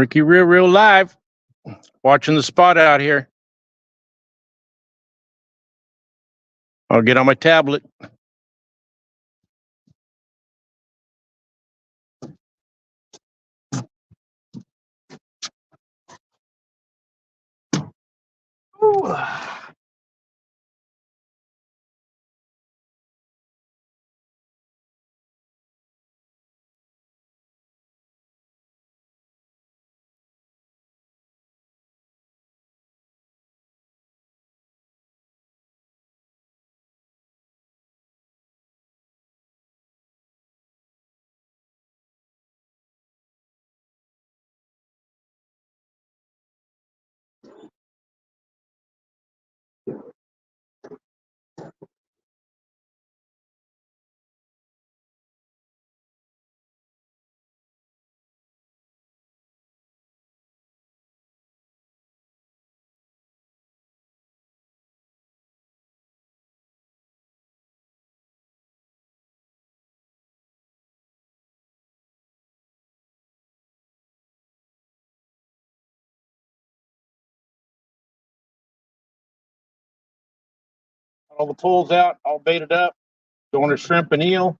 Ricky Real live, watching the spot out here. I'll get on my tablet. Ooh. All the poles out, all baited up, going to shrimp and eel.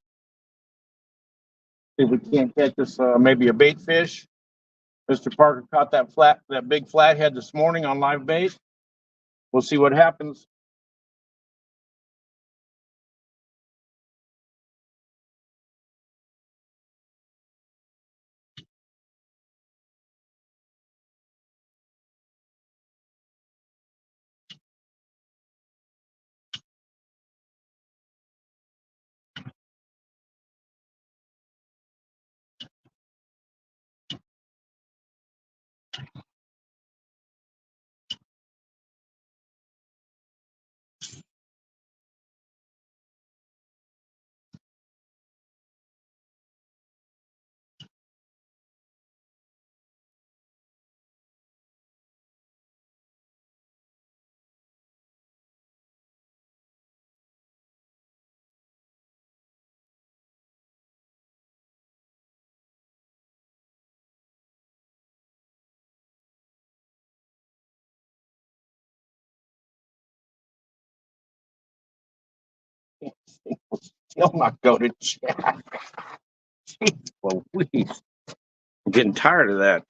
See if we can't catch us maybe a bait fish. Mr. Parker caught that big flathead this morning on live bait. We'll see what happens. Still not go to chat. Well, please. I'm getting tired of that.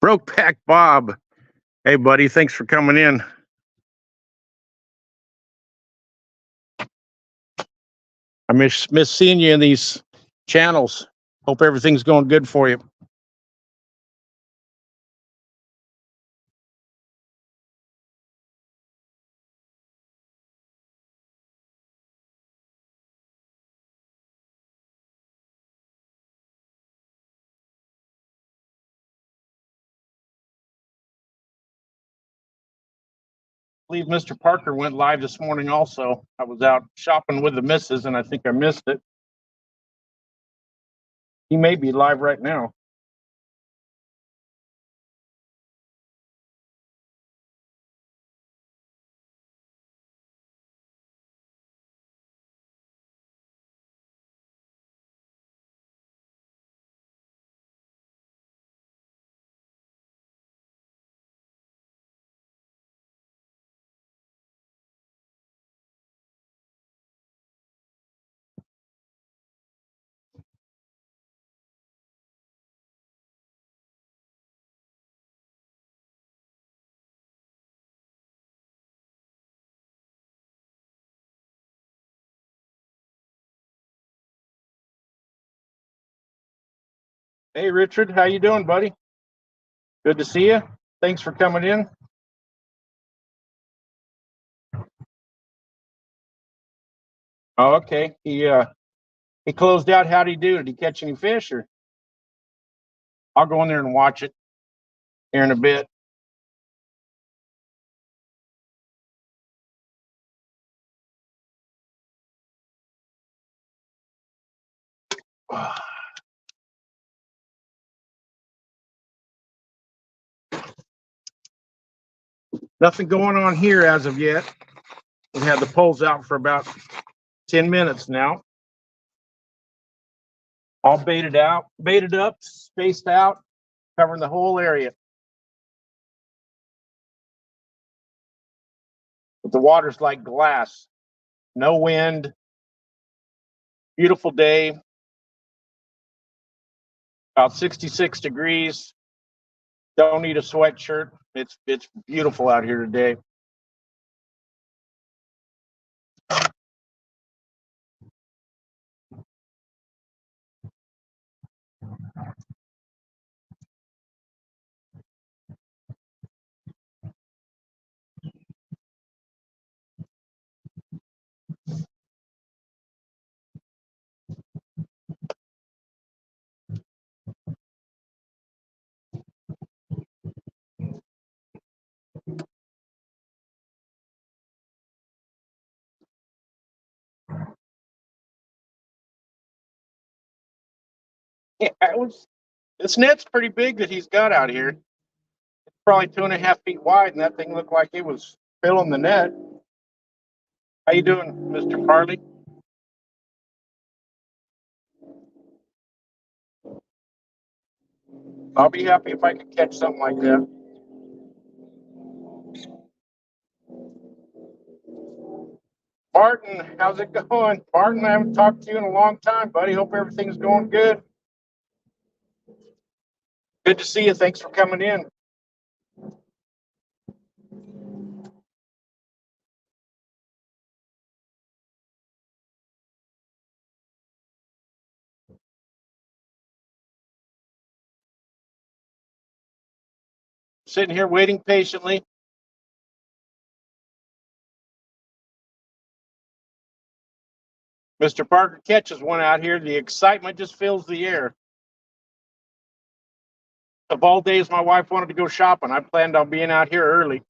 Brokeback Bob. Hey, buddy. Thanks for coming in. I miss seeing you in these channels. Hope everything's going good for you. I believe Mr. Parker went live this morning also. I was out shopping with the missus and I think I missed it. He may be live right now. Hey, Richard, how you doing, buddy? Good to see you. Thanks for coming in. Oh, okay. He closed out. How'd he do? Did he catch any fish? Or I'll go in there and watch it here in a bit. Nothing going on here as of yet. We've had the poles out for about 10 minutes now. All baited up, spaced out, covering the whole area. But the water's like glass. No wind. Beautiful day. About 66 degrees. Don't need a sweatshirt. It's beautiful out here today. Yeah, this net's pretty big that he's got out here. It's probably 2.5 feet wide, and that thing looked like it was filling the net. How you doing, Mr. Farley? I'll be happy if I can catch something like that. Martin, how's it going? Martin, I haven't talked to you in a long time, buddy. Hope everything's going good. Good to see you. Thanks for coming in. Sitting here waiting patiently. Mr. Parker catches one out here. The excitement just fills the air. Of all days, my wife wanted to go shopping. I planned on being out here early.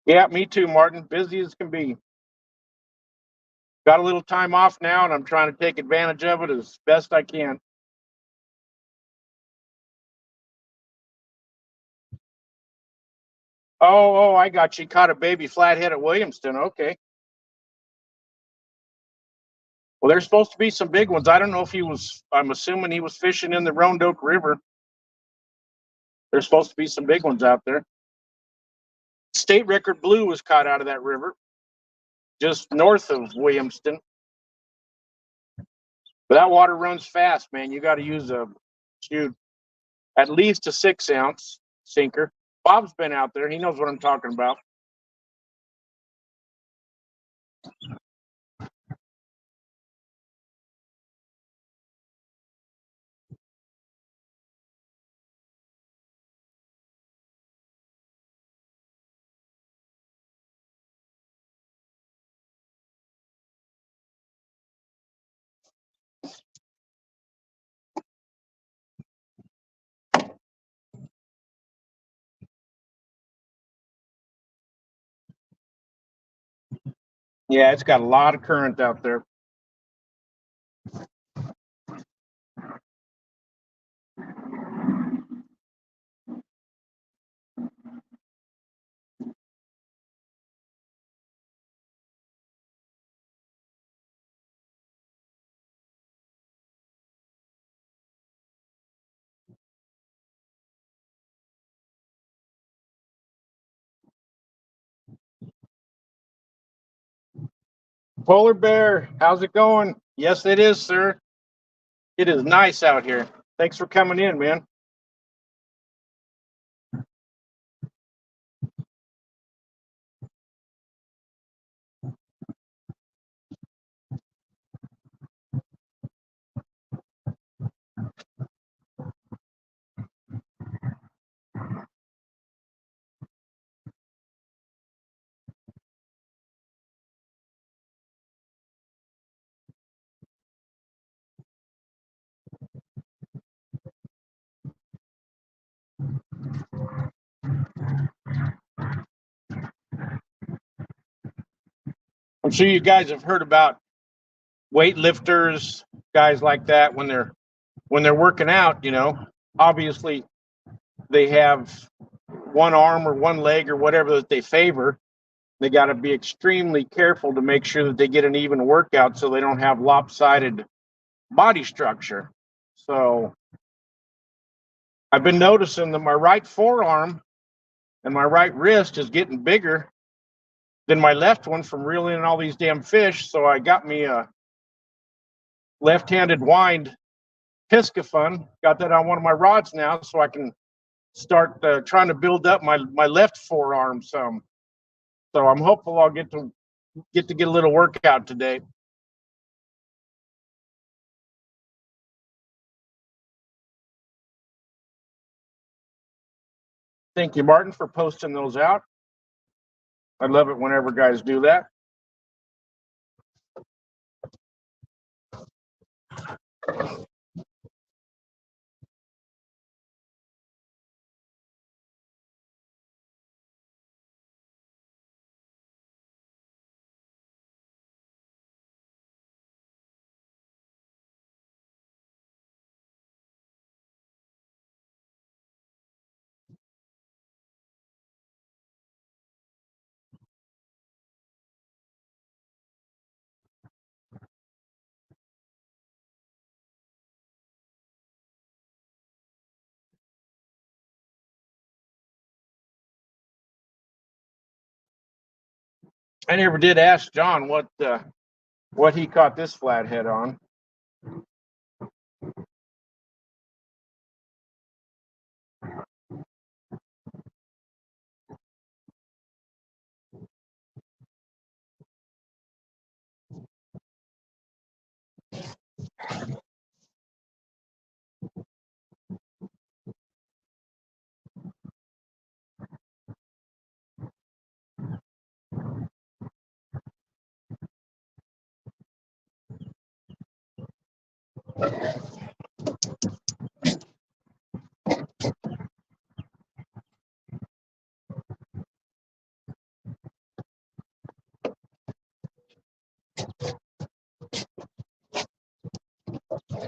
Yeah, me too, Martin. Busy as can be. Got a little time off now, and I'm trying to take advantage of it as best I can. Oh, I got you. Caught a baby flathead at Williamston. Okay. Well, there's supposed to be some big ones. I don't know if he was, I'm assuming he was fishing in the Roanoke River. There's supposed to be some big ones out there. State record blue was caught out of that river, just north of Williamston. But that water runs fast, man. You got to use at least a 6-ounce sinker. Bob's been out there. He knows what I'm talking about. Yeah, it's got a lot of current out there. Polar Bear, how's it going? Yes, it is, sir. It is nice out here. Thanks for coming in, man. I'm sure you guys have heard about weightlifters, guys like that when they're working out, obviously they have one arm or one leg or whatever that they favor. They got to be extremely careful to make sure that they get an even workout so they don't have lopsided body structure. So I've been noticing that my right forearm and my right wrist is getting bigger than my left one from reeling in all these damn fish. So I got me a left-handed wind Piscifun. Got that on one of my rods now, so I can start trying to build up my left forearm some. So I'm hopeful I'll get to get a little workout today. Thank you, Martin, for posting those out. I love it whenever guys do that. I never did ask John what he caught this flathead on.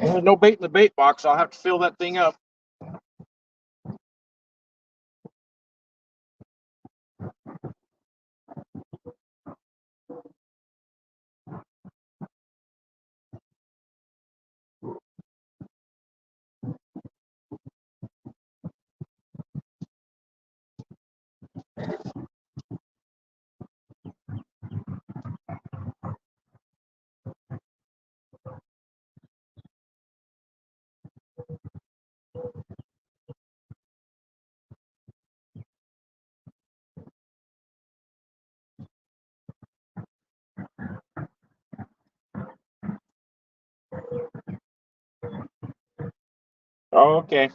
There's no bait in the bait box. I'll have to fill that thing up. Oh, okay.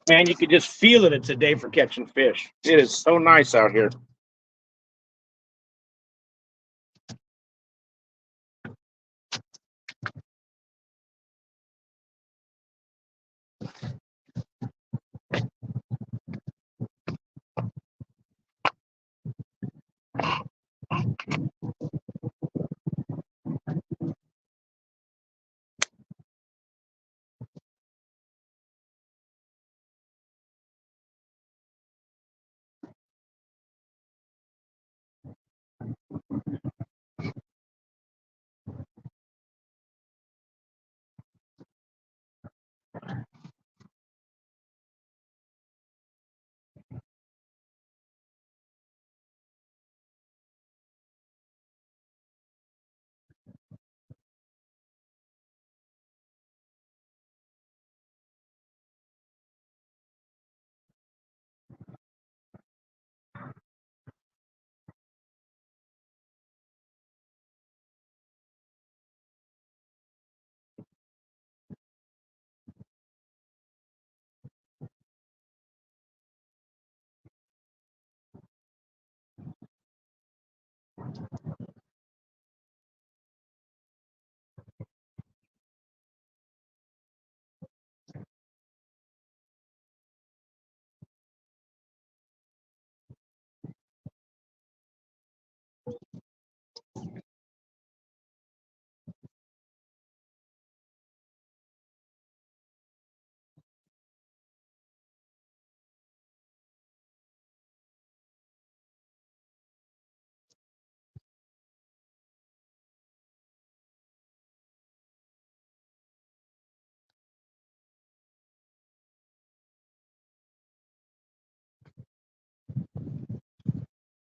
Man, you could just feel it. It's a day for catching fish. It is so nice out here.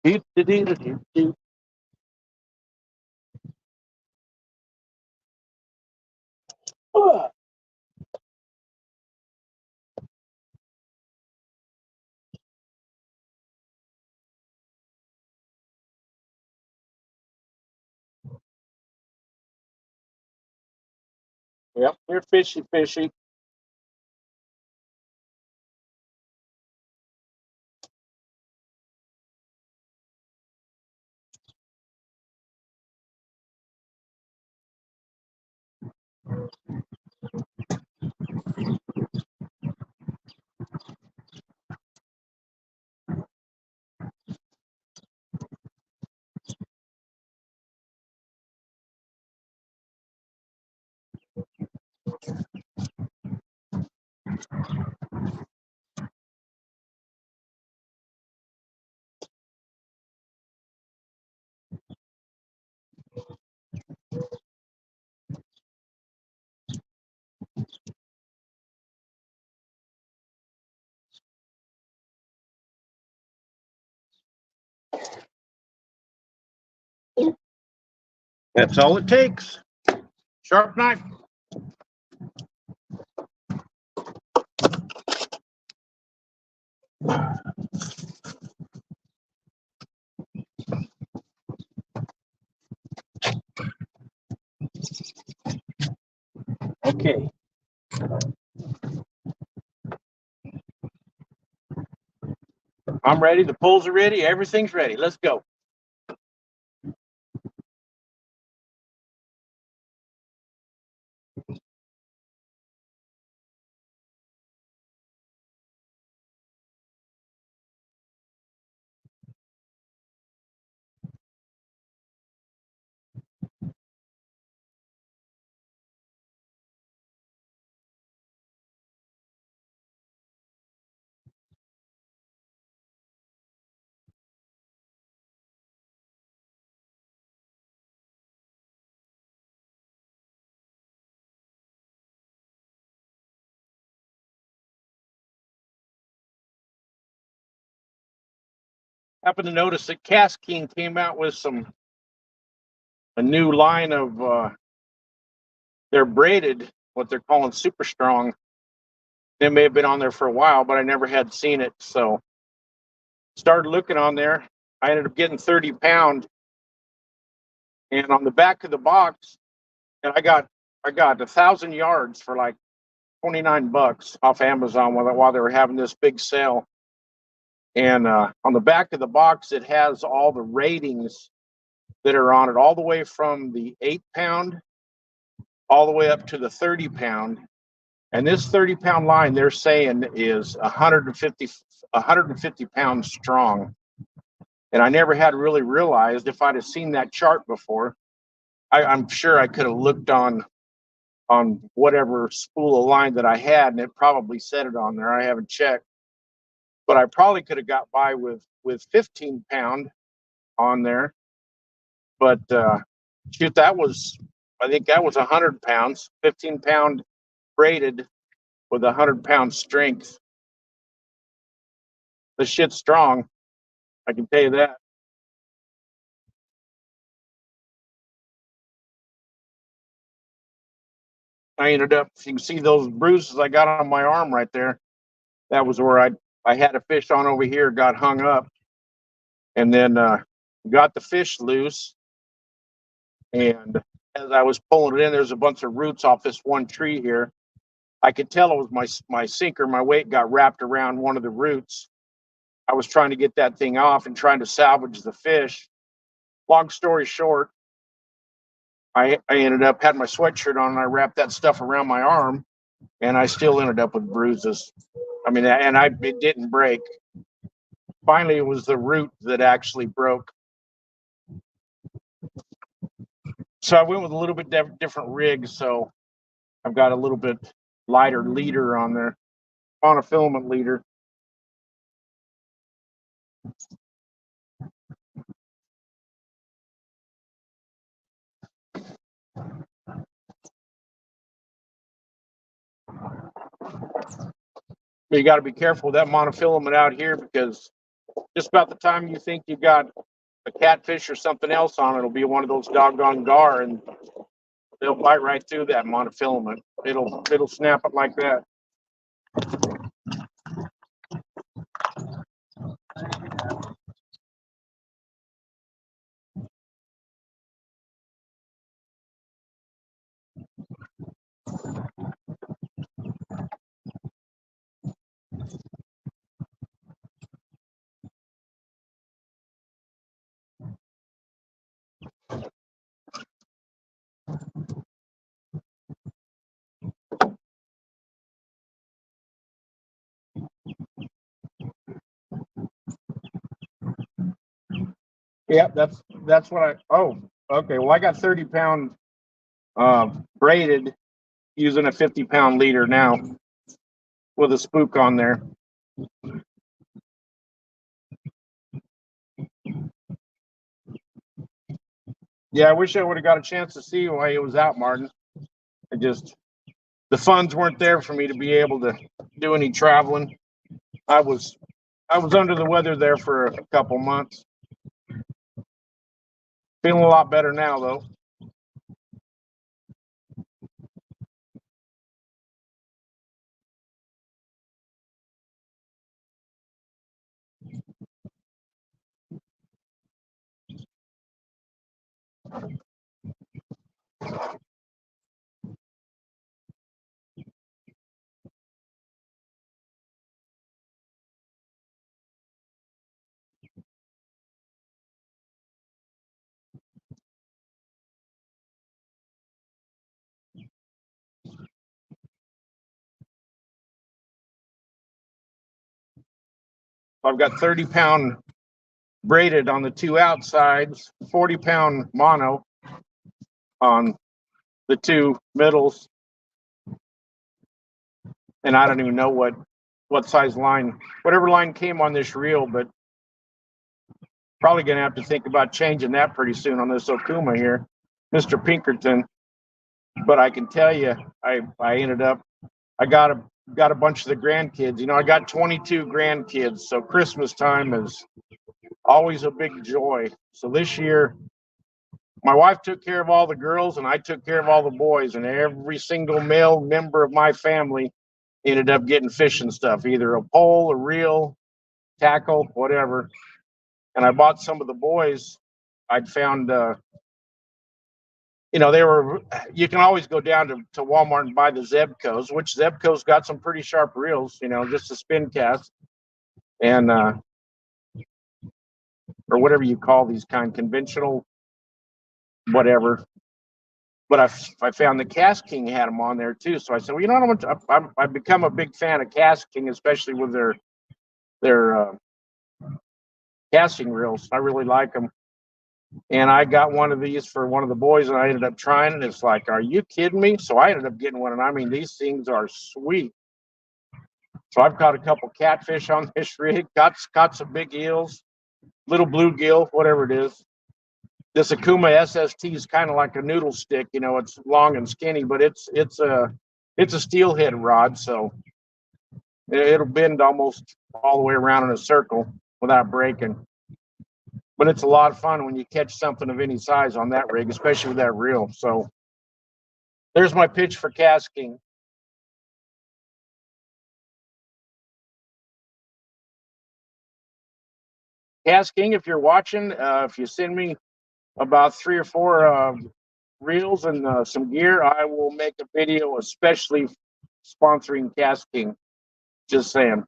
Do-do-do-do-do. Yep, they're fishy, fishy. That's all it takes. Sharp knife. Okay. I'm ready. The poles are ready. Everything's ready. Let's go. Happened to notice that KastKing came out with a new line of they're braided, what they're calling super strong. They may have been on there for a while, but I never had seen it. So started looking on there. I ended up getting 30 pound, and on the back of the box, and I got 1,000 yards for like $29 off Amazon while they were having this big sale. And on the back of the box, it has all the ratings that are on it, all the way from the 8 pound all the way up to the 30 pound. And this 30 pound line they're saying is 150 pounds strong. And I never had really realized, if I'd have seen that chart before, I'm sure I could have looked on whatever spool of line that I had, and it probably said it on there. I haven't checked, but I probably could have got by with 15 pound on there. But shoot, I think that was 100 pounds, 15 pound braided with 100 pound strength. The shit's strong, I can tell you that. I ended up, you can see those bruises I got on my arm right there. That was where I had a fish on over here, got hung up, and then got the fish loose. And as I was pulling it in, there's a bunch of roots off this one tree here. I could tell it was my sinker. My weight got wrapped around one of the roots. I was trying to get that thing off and trying to salvage the fish. Long story short, I ended up had my sweatshirt on and I wrapped that stuff around my arm, and I still ended up with bruises. I mean, and it didn't break. Finally, it was the root that actually broke. So I went with a little bit different rig. So I've got a little bit lighter leader on there, on a filament leader. But you got to be careful with that monofilament out here, because just about the time you think you got a catfish or something else on it, it'll be one of those doggone gar, and they'll bite right through that monofilament. It'll snap it like that. Yeah, that's what I. Oh, okay. Well, I got 30-pound braided using a 50-pound leader now with a spook on there. Yeah, I wish I would have got a chance to see why it was out, Martin. I just the funds weren't there for me to be able to do any traveling. I was I was under the weather there for a couple months. Feeling a lot better now though. I've got 30-pound braided on the two outsides, 40-pound mono on the two middles, and I don't even know what size line, whatever line came on this reel, but probably gonna have to think about changing that pretty soon on this Okuma here, Mr. Pinkerton. But I can tell you, I ended up I got a bunch of the grandkids. You know, I got 22 grandkids, so Christmas time is always a big joy. So this year, my wife took care of all the girls, and I took care of all the boys, and every single male member of my family ended up getting fishing stuff, either a pole, a reel, tackle, whatever. And I bought some of the boys. I'd found, they were, you can always go down to Walmart and buy the Zebcos, which Zebco's got some pretty sharp reels, just a spin cast and, or whatever you call these conventional, whatever. But I found the KastKing had them on there too. So I said, well, you know what? I've become a big fan of KastKing, especially with their casting reels. I really like them. And I got one of these for one of the boys, and I ended up trying it. It's like, are you kidding me? So I ended up getting one, and I mean, these things are sweet. So I've caught a couple catfish on this rig, caught some big eels, little bluegill, whatever it is. This Okuma SST is kind of like a noodle stick, it's long and skinny, but it's a steelhead rod, so it'll bend almost all the way around in a circle without breaking. But it's a lot of fun when you catch something of any size on that rig, especially with that reel. So there's my pitch for KastKing. KastKing, if you're watching, if you send me about 3 or 4 reels and some gear, I will make a video especially sponsoring KastKing. Just saying.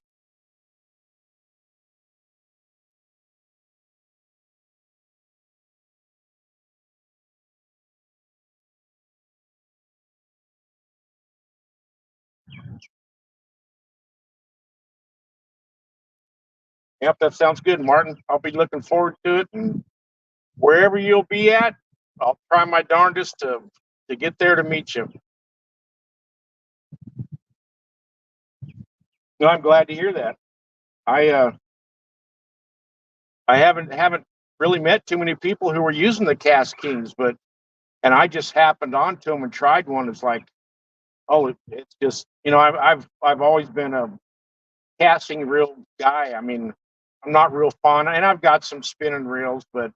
Yep, that sounds good, Martin. I'll be looking forward to it, and wherever you'll be at, I'll try my darndest to get there to meet you. No, I'm glad to hear that. I haven't really met too many people who are using the KastKings, and I just happened onto them and tried one. It's like, oh, it's just I've always been a casting reel guy. I mean, I'm not real fond, and I've got some spinning reels, but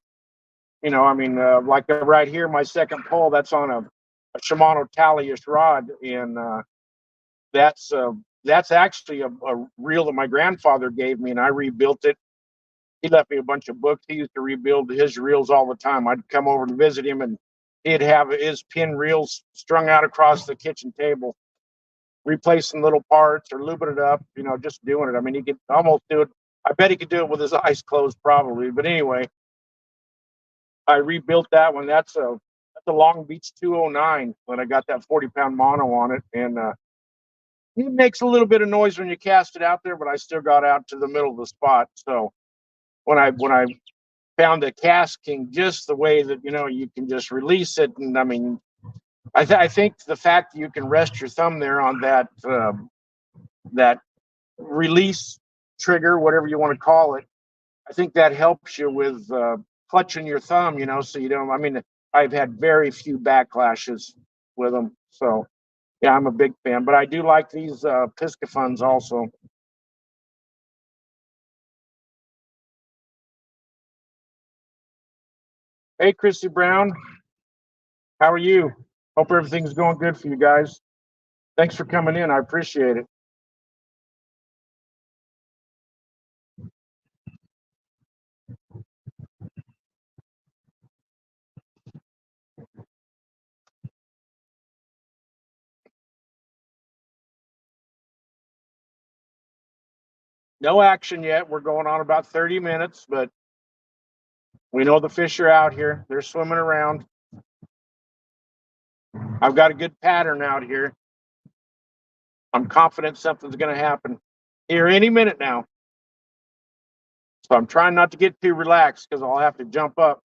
I mean, like right here, my second pole, that's on a Shimano Talius rod, and that's uh, that's actually a reel that my grandfather gave me, and I rebuilt it. He left me a bunch of books. He used to rebuild his reels all the time. I'd come over to visit him, and he'd have his pin reels strung out across the kitchen table, replacing little parts or lubing it up. Just doing it. I mean, he could almost do it. I bet he could do it with his eyes closed, probably. But anyway, I rebuilt that one. That's a Long Beach 209 when I got that 40-pound mono on it, and it makes a little bit of noise when you cast it out there, but I still got out to the middle of the spot. So when I found the casting just the way that you can just release it, and I mean, I think the fact that you can rest your thumb there on that release trigger, whatever you want to call it, I think that helps you with clutching your thumb, so you don't. I mean, I've had very few backlashes with them, so yeah, I'm a big fan. But I do like these Piscafuns also. Hey, Chrissy Brown, how are you? Hope everything's going good for you guys. Thanks for coming in. I appreciate it. No action yet. We're going on about 30 minutes, but we know the fish are out here. They're swimming around. I've got a good pattern out here. I'm confident something's going to happen here any minute now. So I'm trying not to get too relaxed because I'll have to jump up.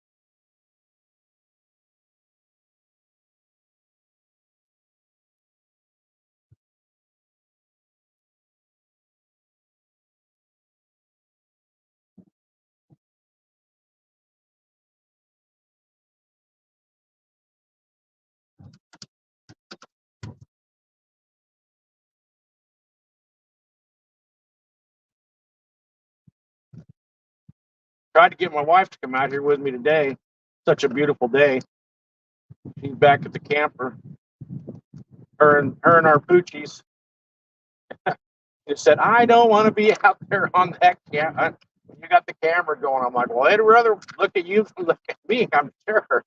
Tried to get my wife to come out here with me today. Such a beautiful day. She's back at the camper. Her and our poochies. She said, "I don't want to be out there on that camera. You got the camera going." I'm like, "Well, they'd rather look at you than look at me, I'm sure."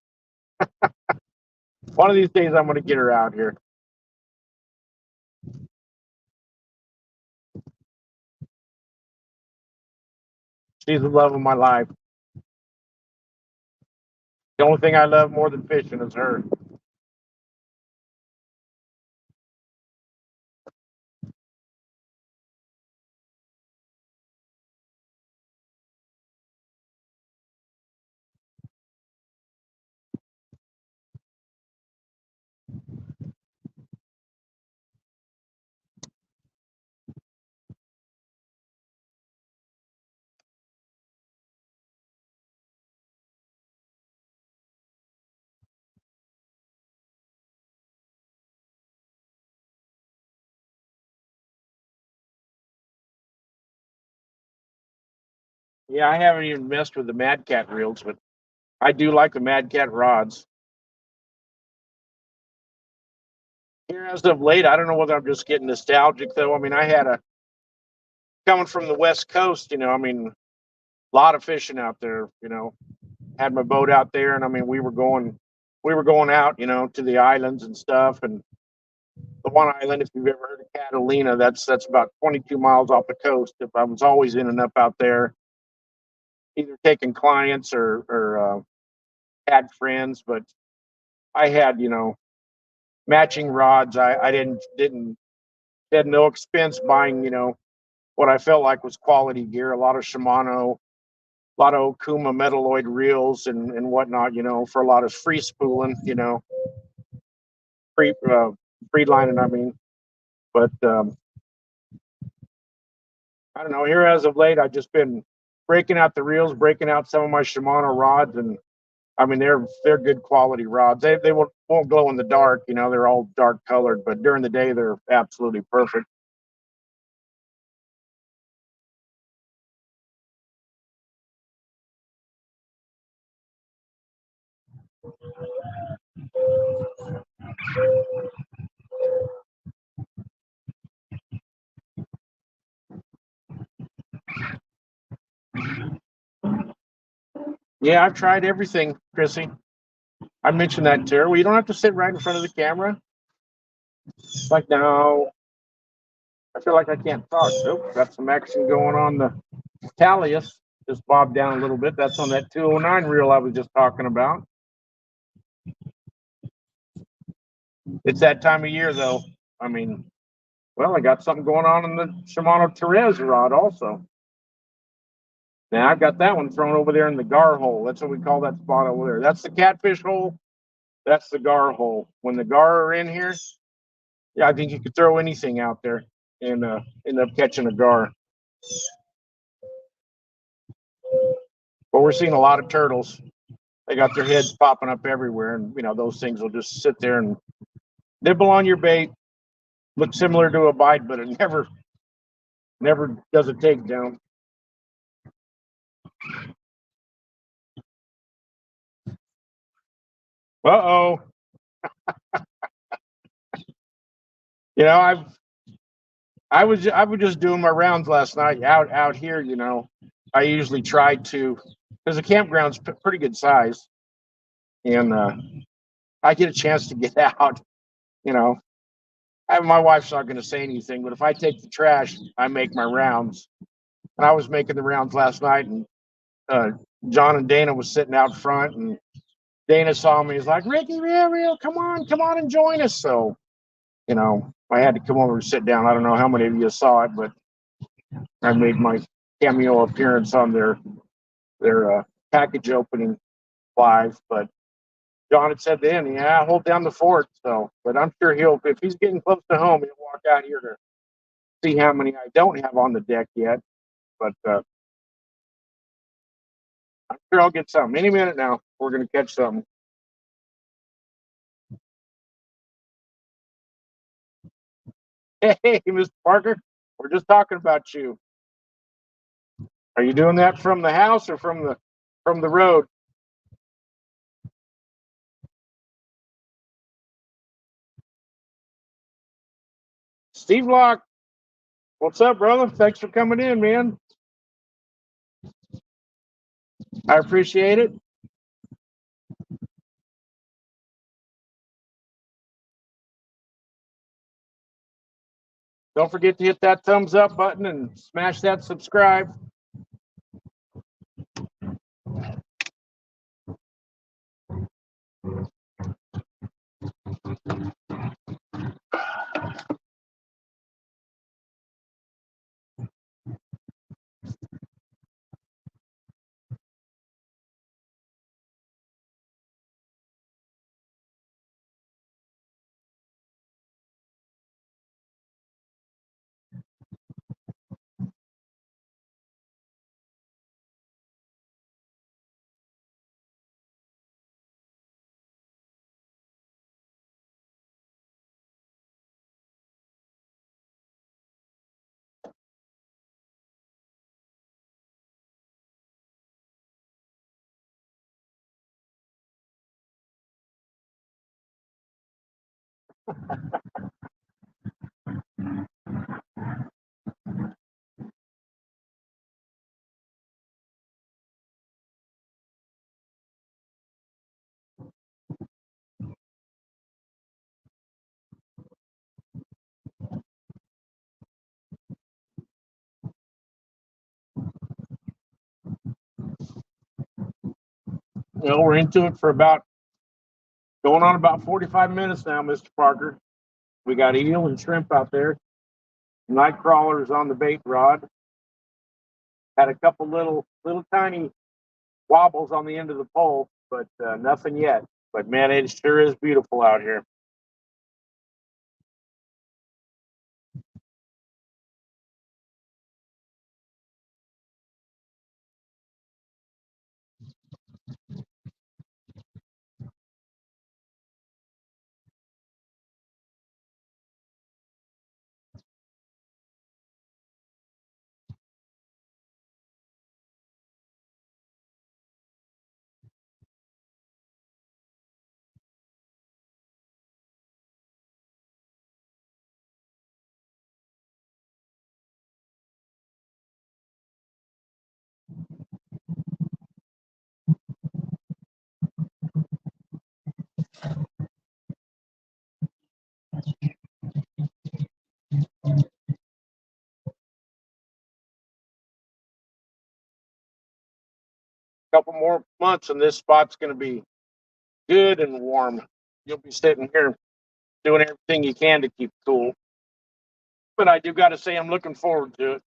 One of these days, I'm going to get her out here. She's the love of my life. The only thing I love more than fishing is her. Yeah, I haven't even messed with the Mad Cat reels, but I do like the Mad Cat rods. Here as of late, I don't know whether I'm just getting nostalgic though. I mean, I had a coming from the West Coast, I mean, a lot of fishing out there, had my boat out there, and I mean, we were going out, to the islands and stuff, and the one island, if you've ever heard of Catalina, that's about 22 miles off the coast. If I was always in and up out there, either taking clients or had friends, but I had, matching rods. I didn't had no expense buying, what I felt like was quality gear. A lot of Shimano, a lot of Okuma Metalloid reels and whatnot, for a lot of free spooling, free free lining. I mean, but I don't know. Here as of late, I've just been breaking out the reels, breaking out some of my Shimano rods, and I mean they're good quality rods. They won't glow in the dark, they're all dark colored, but during the day they're absolutely perfect. Yeah, I've tried everything, Chrissy. I mentioned that to her. Well, you don't have to sit right in front of the camera. Like, no, I feel like I can't talk. Nope, got some action going on. The Talius just bobbed down a little bit. That's on that 209 reel I was just talking about. It's that time of year, though. I mean, well, I got something going on in the Shimano Therese rod also. Now I've got that one thrown over there in the gar hole. That's what we call that spot over there. That's the catfish hole. That's the gar hole. When the gar are in here, yeah, I think you could throw anything out there and end up catching a gar. But we're seeing a lot of turtles. They got their heads popping up everywhere, and those things will just sit there and nibble on your bait. Look similar to a bite, but it never does a takedown. Uh-oh. I was just doing my rounds last night out here. I usually try to, because the campground's pretty good size, and I get a chance to get out. You know, my wife's not going to say anything, but if I take the trash, I make my rounds. And I was making the rounds last night, and John and Dana was sitting out front, and Dana saw me. He's like, "Ricky, real, come on and join us." So, I had to come over and sit down. I don't know how many of you saw it, but I made my cameo appearance on their package opening live. But John had said then, "Yeah, hold down the fort." So, but I'm sure if he's getting close to home, he'll walk out here to see how many I don't have on the deck yet. But I'm sure I'll get some any minute now. We're going to catch some. Hey, Mr. Parker, we're just talking about you. Are you doing that from the house or from the road? Steve Locke, what's up, brother? Thanks for coming in, man. I appreciate it. Don't forget to hit that thumbs up button and smash that subscribe. We're into it for going on about 45 minutes now, Mr. Parker. We got eel and shrimp out there. Night crawlers on the bait rod. Had a couple little tiny wobbles on the end of the pole, but nothing yet. But man, it sure is beautiful out here. couple more months, and this spot's going to be good and warm. You'll be sitting here doing everything you can to keep cool. But I do got to say, I'm looking forward to it.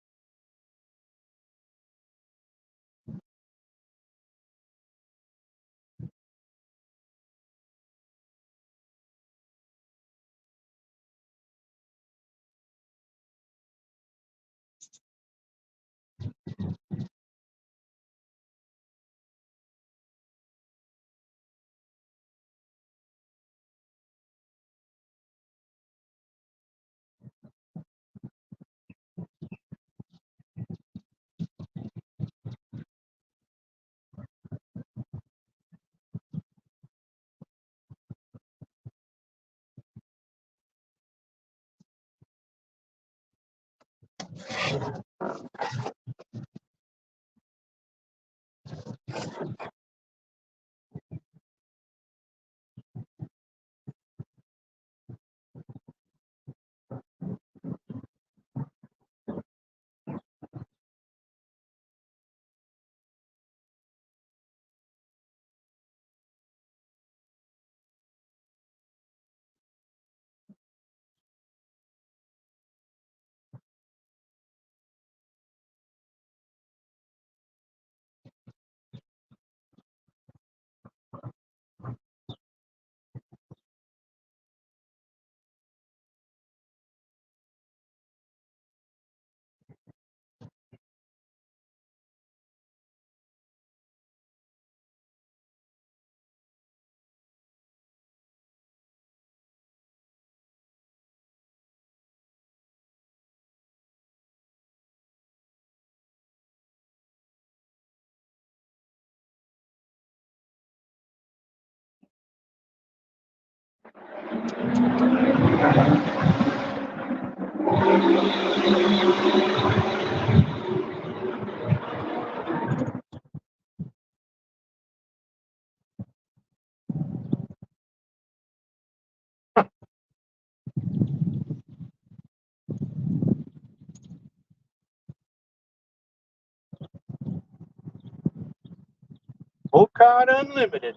Full Cod Unlimited.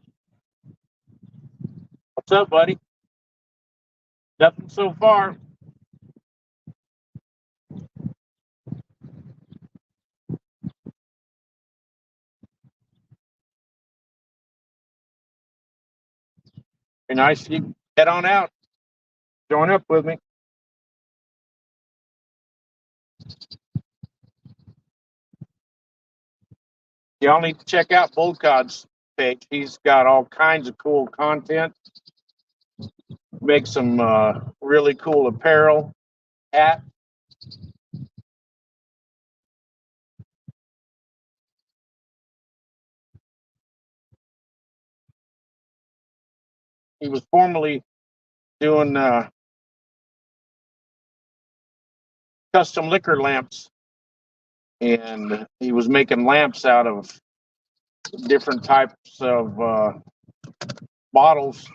What's up, buddy? Nothing so far. Be nice if you head on out. Join up with me. Y'all need to check out Bull Cod's page. He's got all kinds of cool content. Makes some really cool apparel, hat. He was formerly doing custom liquor lamps, and he was making lamps out of different types of bottles.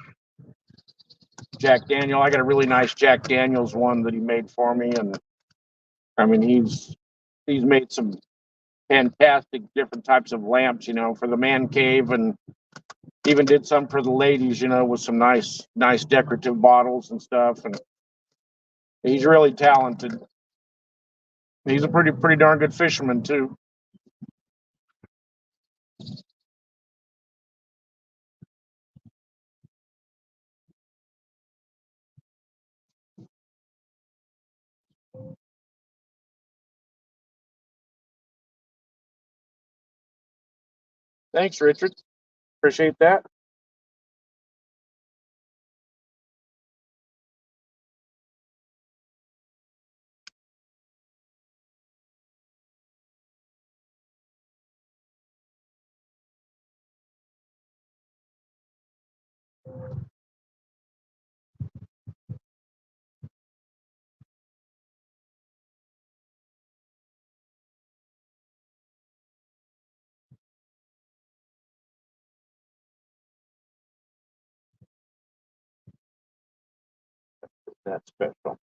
Jack Daniel, I got a really nice Jack Daniels one that he made for me, and I mean he's made some fantastic different types of lamps, for the man cave, and even did some for the ladies, with some nice decorative bottles and stuff. And he's really talented. He's a pretty darn good fisherman too. Thanks, Richard. Appreciate that. That's special.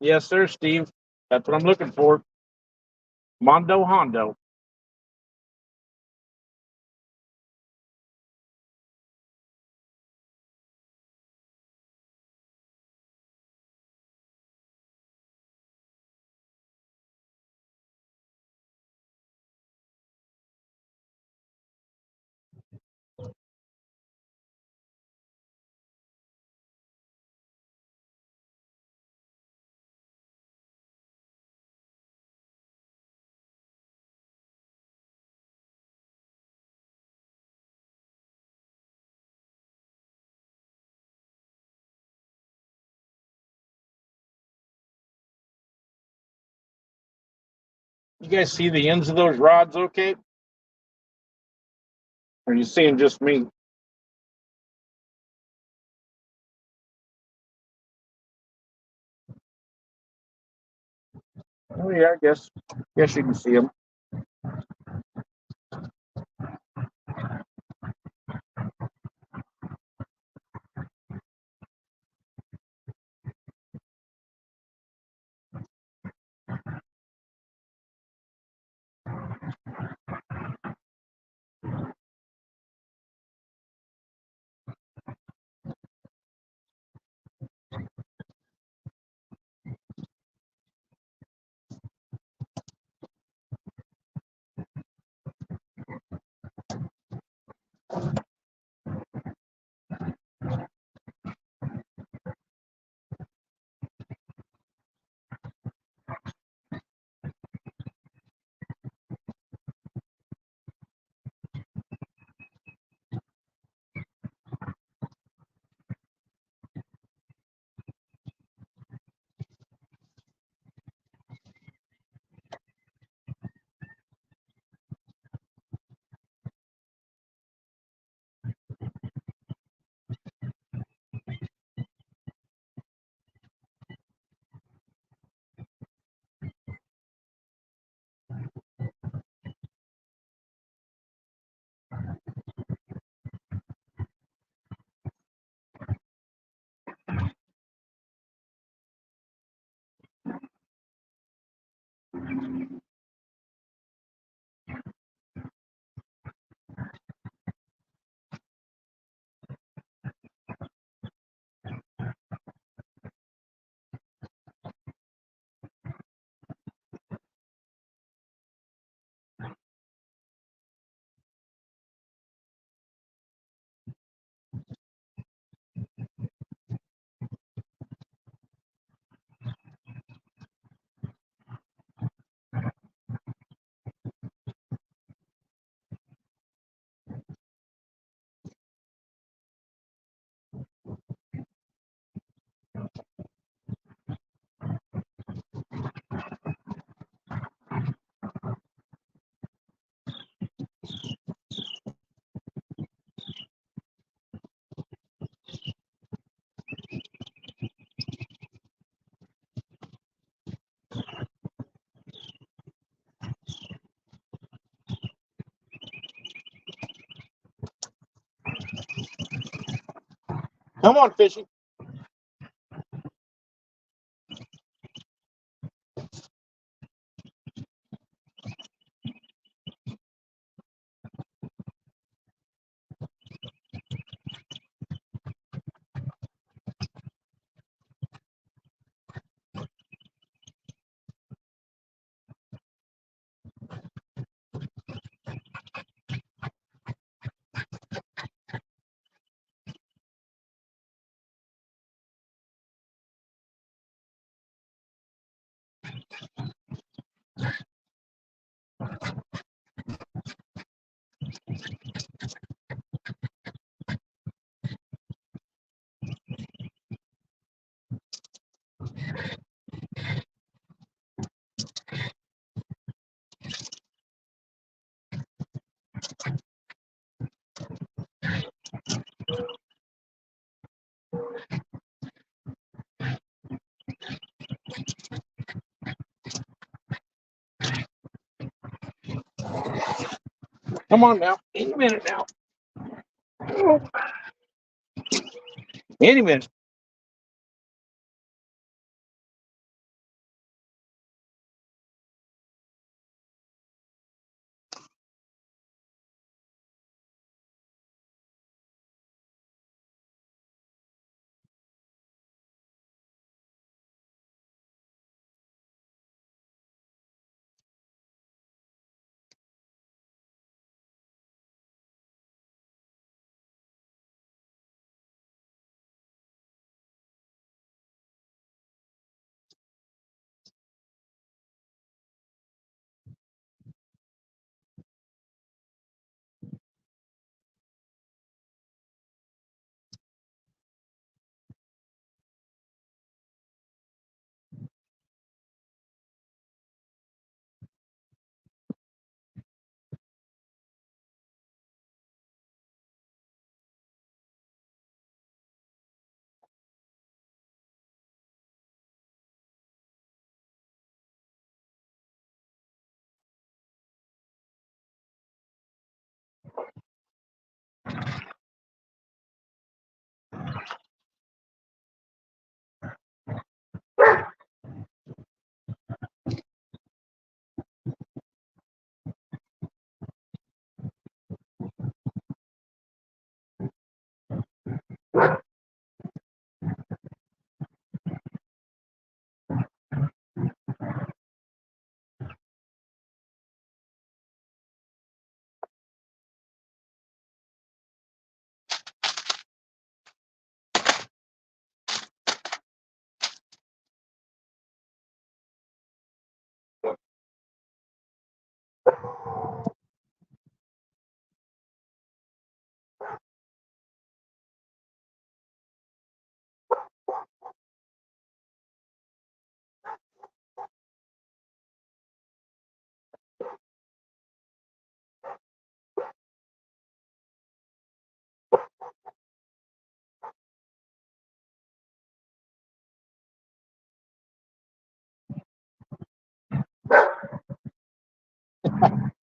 Yes, sir, Steve. That's what I'm looking for. Mondo Hondo. You guys see the ends of those rods okay? Or are you seeing just me? Oh yeah, I guess. Guess you can see them. Come on, fishy. Come on now. Any minute now. Any minute.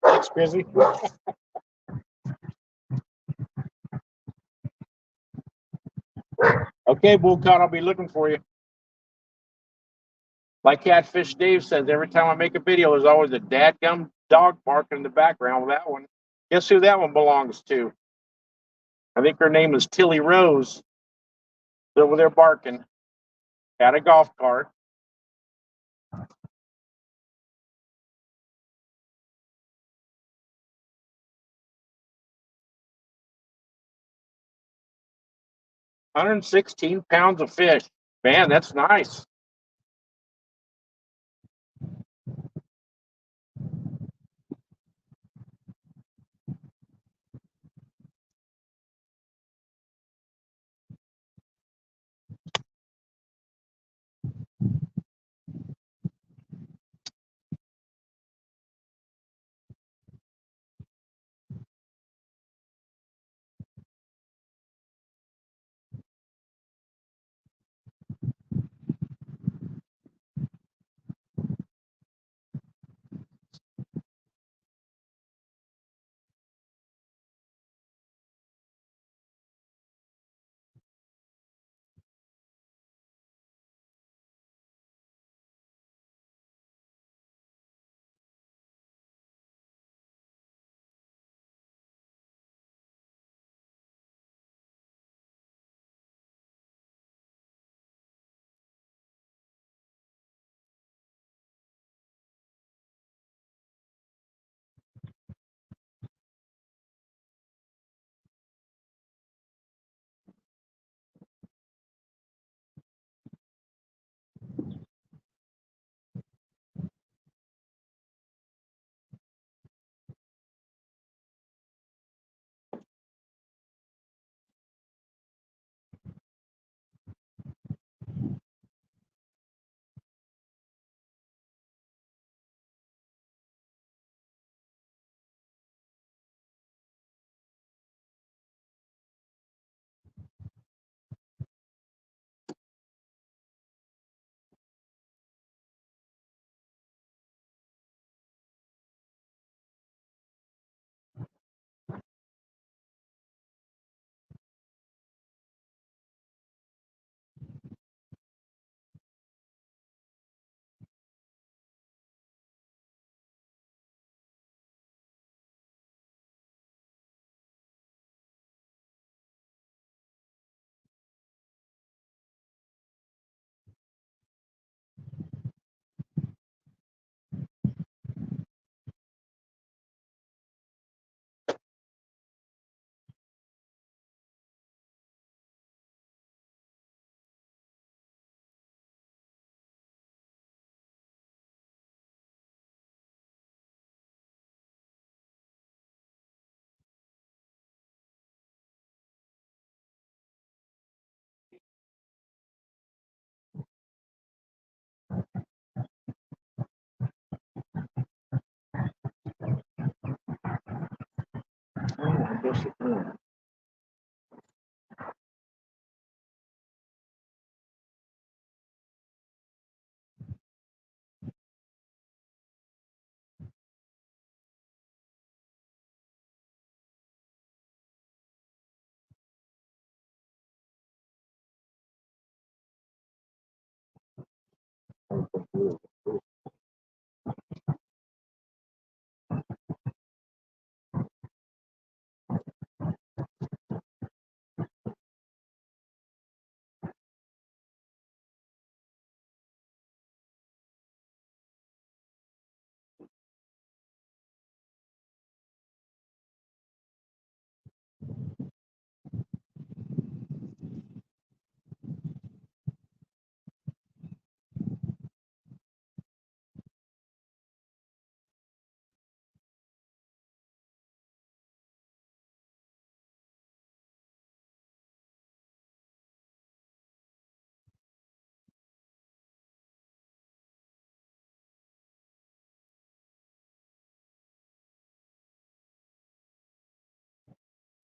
Thanks, Busy. Okay, Bullcut, I'll be looking for you. Like Catfish Dave says, every time I make a video, there's always a dadgum dog barking in the background with that one. Guess who that one belongs to? I think her name is Tilly Rose. They're over there barking at a golf cart. £116 of fish. Man, that's nice.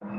See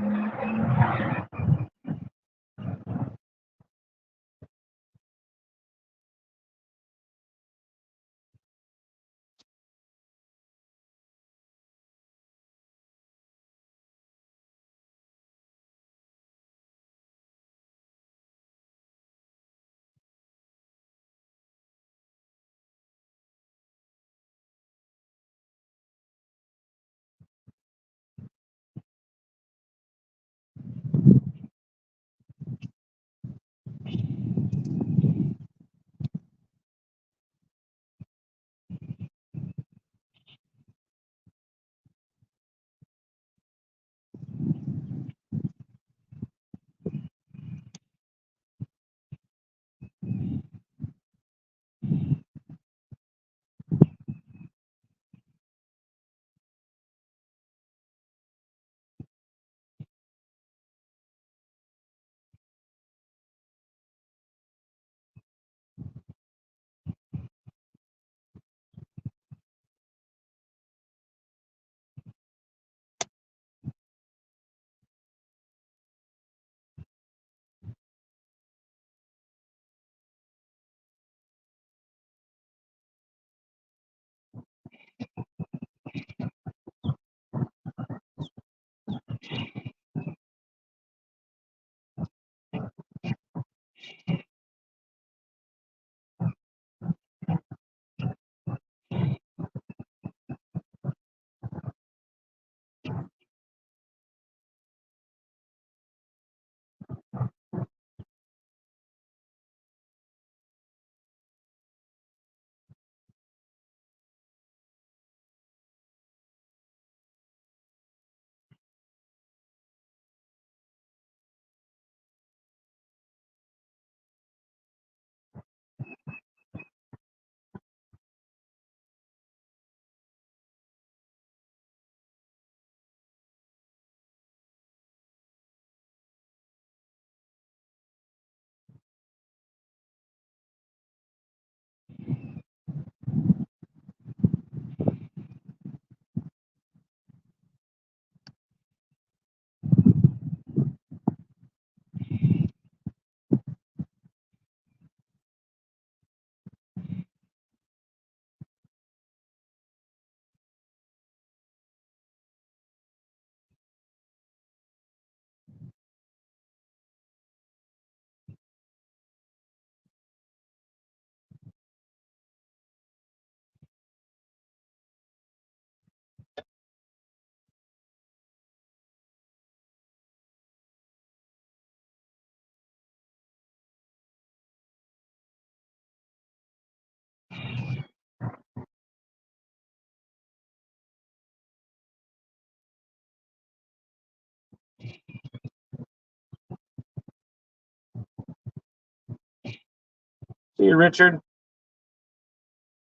you, Richard.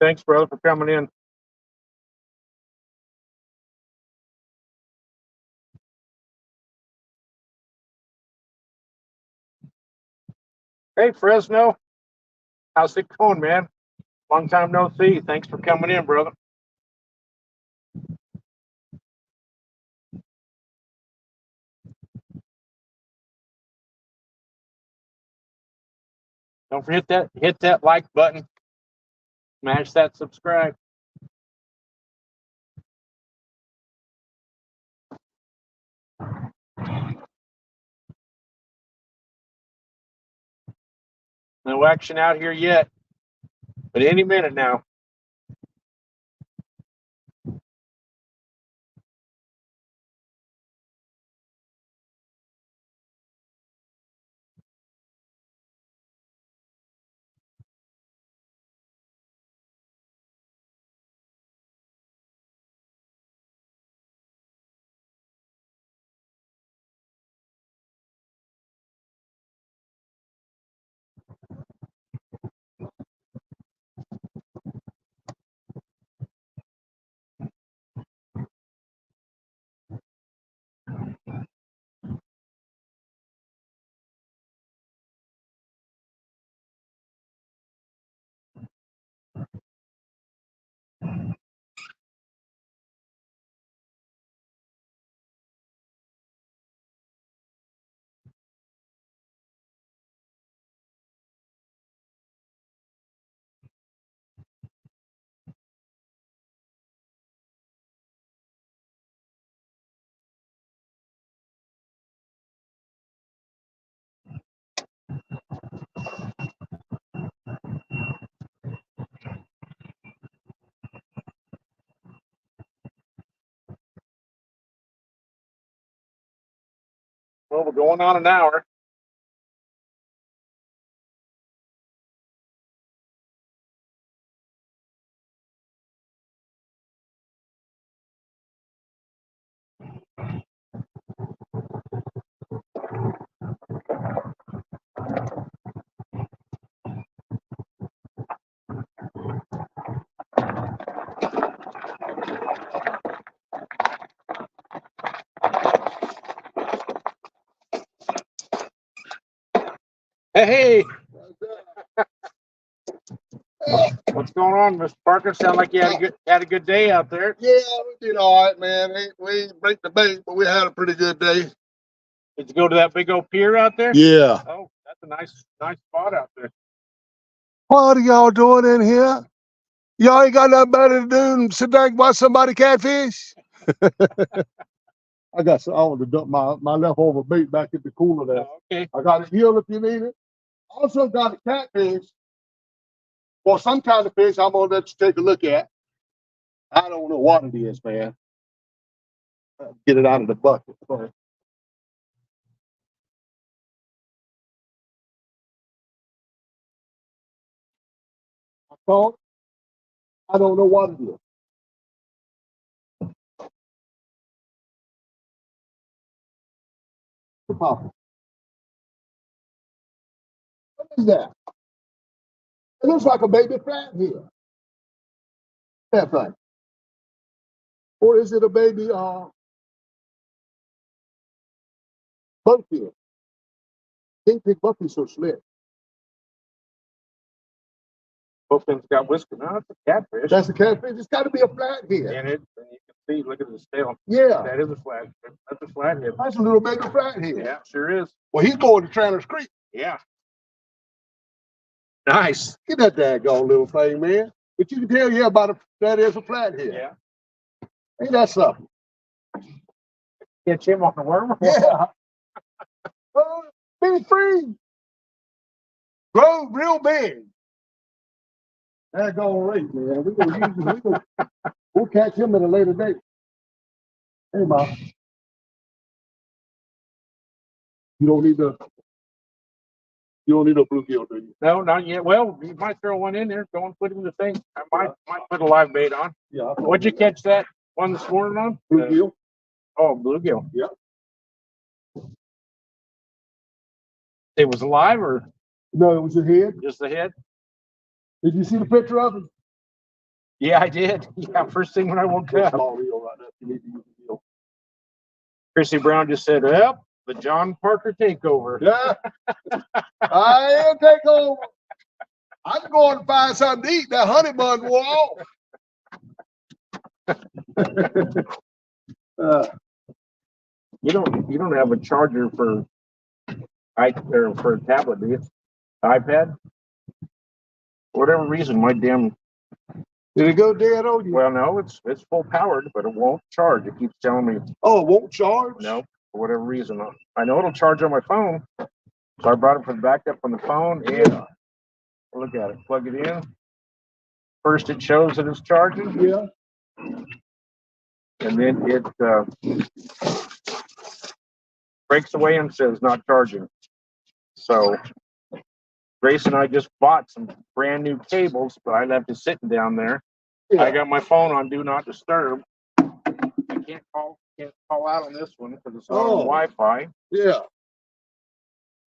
Thanks, brother, for coming in. Hey, Fresno. How's it going, man? Long time no see. Thanks for coming in, brother. Don't forget that hit that like button, smash that subscribe. No action out here yet, but any minute now. Well, we're going on an hour. Hey, what's going on, Mr. Parker? Sound like you had a good day out there. Yeah, we did all right, man. We didn't break the bank, but we had a pretty good day. Did you go to that big old pier out there? Yeah. Oh, that's a nice spot out there. What are y'all doing in here? Y'all ain't got nothing better to do than sit there and watch somebody catfish? I want to dump my leftover bait back in the cooler there. Oh, okay. I got a heel if you need it. Also got a catfish. Well, some kind of fish I'm gonna let you take a look at. I don't know what it is, man. Get it out of the bucket first. I thought I don't know what it is. What is that? It looks like a baby flathead. That thing. Or is it a baby buckfish? Can't pick buckfish so slick. Both got whisker. No, it's a catfish. That's a catfish. It's got to be a flathead. And you can see, look at his tail. Yeah. That is a flathead. That's a flathead. That's a little baby flathead. Yeah, sure is. Well, he's going to Trainer's Creek. Yeah. Nice. Get that daggone little thing, man. But you can tell, that is a flathead. Yeah. Ain't that something? Catch him on the worm. Yeah. Be free. Grow real big. Daggone right, man. We'll catch him at a later date. Hey, Mom. You don't need a bluegill, do you? No, not yet. Well, you might throw one in there. Go and put him in the thing. I might put a live bait on. Yeah. What'd you catch that one this morning on? Bluegill. Bluegill. Yeah. It was alive or? No, it was a head. Just the head? Did you see the picture of it? Yeah, I did. Yeah, first thing when I woke up. Small reel right there. You need to use the reel. Chrissy Brown just said, "Well, the John Parker takeover." Yeah. I am take over. I'm going to find something to eat. That honey bun wore off. You don't have a charger for a tablet, do you? iPad? For whatever reason, my damn. Did it go dead on you? Well, no, it's full powered, but it won't charge. It keeps telling me. Oh, it won't charge? No, for whatever reason. I know it'll charge on my phone, so I brought it for the backup on the phone. And look at it. Plug it in. First, it shows that it's charging. Yeah. And then it breaks away and says not charging. So Grace and I just bought some brand new cables, but I left it sitting down there. Yeah. I got my phone on do not disturb. I can't call out on this one because it's not on Wi-Fi. Yeah.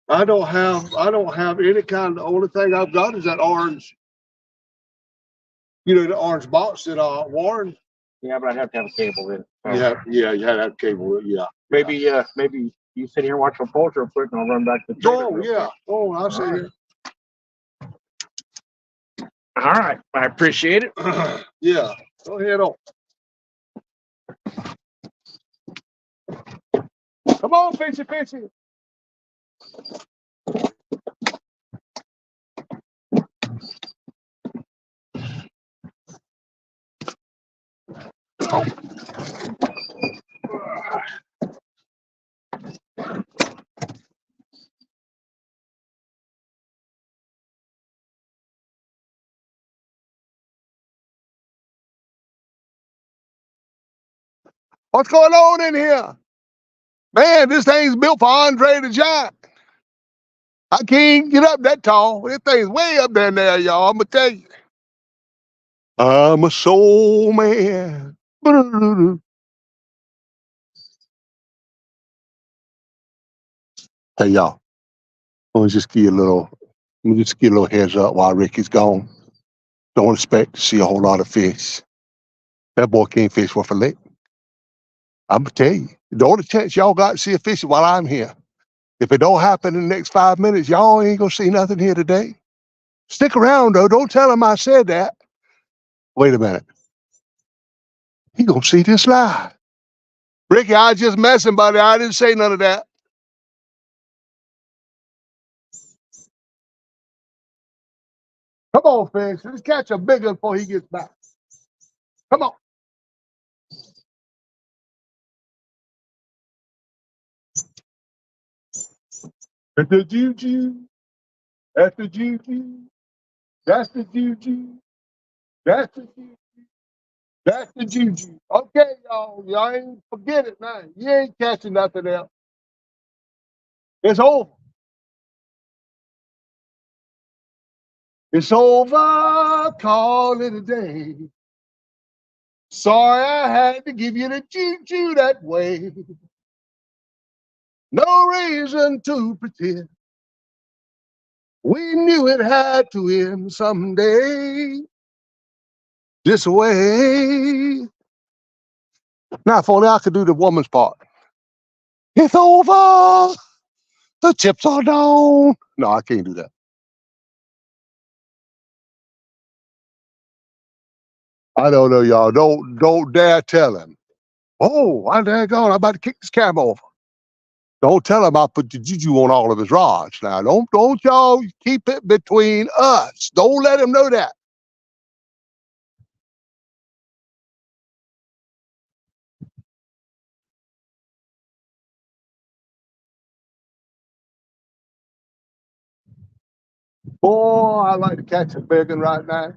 I don't have any kind. The only thing I've got is that orange. The orange box that Warren. Yeah, but I'd have to have a cable in. Yeah, you had to have a cable. Yeah. Maybe you sit here and watch a poultry real quick, and I'll run back to the trailer. Oh yeah. Oh, I'll see you. All right, I appreciate it. Yeah, go ahead on. Come on, Fishy. What's going on in here? Man, this thing's built for Andre the Giant. I can't get up that tall. This thing's way up there, y'all. I'm gonna tell you. I'm a soul man. Hey, y'all. Let me just give you a little heads up while Ricky's gone. Don't expect to see a whole lot of fish. That boy can't fish worth a lick. I'm gonna tell you. The only chance y'all got to see a fish is while I'm here. If it don't happen in the next 5 minutes, y'all ain't gonna see nothing here today. Stick around though. Don't tell him I said that. Wait a minute. He gonna see this live. Ricky, I was just messing, buddy. I didn't say none of that. Come on, fish. Let's catch a big one before he gets back. Come on. That's the juju. That's the juju. That's the juju. That's the juju. That's the juju. Okay, y'all. Y'all ain't forget it now. You ain't catching nothing else. It's over. It's over. Call it a day. Sorry I had to give you the juju that way. No reason to pretend. We knew it had to end someday. This way. Now, if only I could do the woman's part. It's over. The chips are down. No, I can't do that. I don't know, y'all. Don't dare tell him. Oh, I dare go. I'm about to kick this camera off. Don't tell him I put the juju on all of his rods. Now, don't y'all keep it between us. Don't let him know that. Boy, I like to catch a big one right now.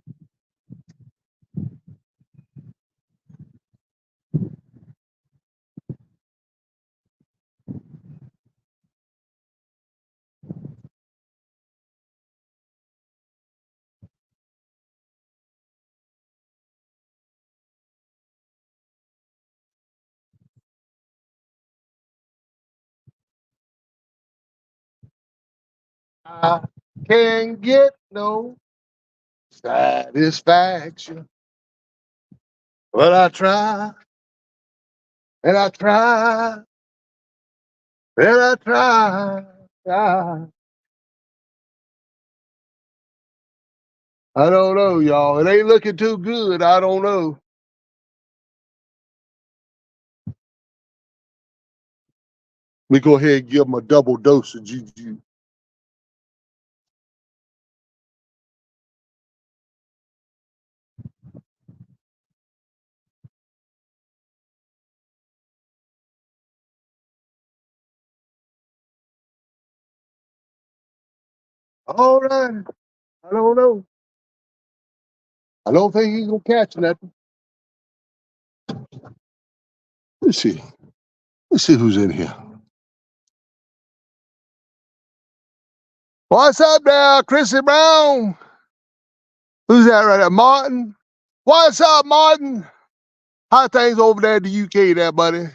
I can't get no satisfaction. But I try, and I try, and I try. I don't know, y'all. It ain't looking too good. I don't know. Let me go ahead and give him a double dose of juju. All right. I don't know. I don't think he's gonna catch nothing. Let's see. Let's see who's in here. What's up there, Chrissy Brown? Who's that right there? Martin? What's up, Martin? How things over there in the UK there, buddy?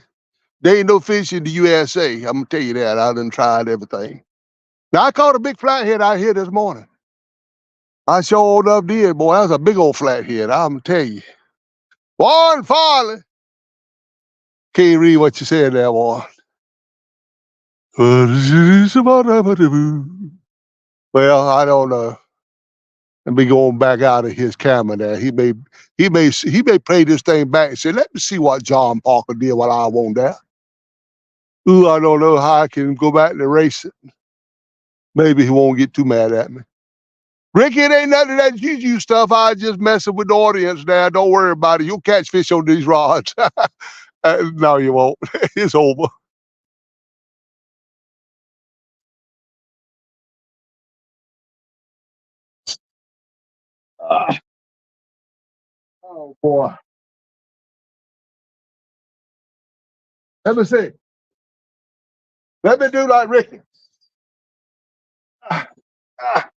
There ain't no fish in the USA. I'm gonna tell you that. I done tried everything. Now I caught a big flathead out here this morning. I sure enough did, boy. That was a big old flathead. I'm gonna tell you. Warren Farley. Can't read what you said there, Warren. Well, I don't know. And be going back out of his camera there. He may play this thing back and say, let me see what John Parker did while I wasn't there. Ooh, I don't know how I can go back and erase it. Maybe he won't get too mad at me. Ricky, it ain't none of that juju stuff. I just messing with the audience now. Don't worry about it. You'll catch fish on these rods. No, you won't. It's over. Oh, boy. Let me see. Let me do like Ricky. Ah, ah.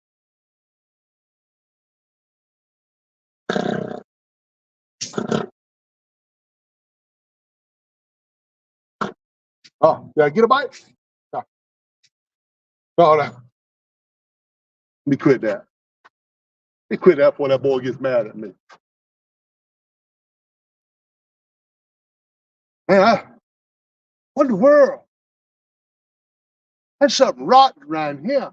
Oh, did I get a bite? No. No, no. Let me quit that. Let me quit that before that boy gets mad at me. Man, what in the world? That's something rotten around here.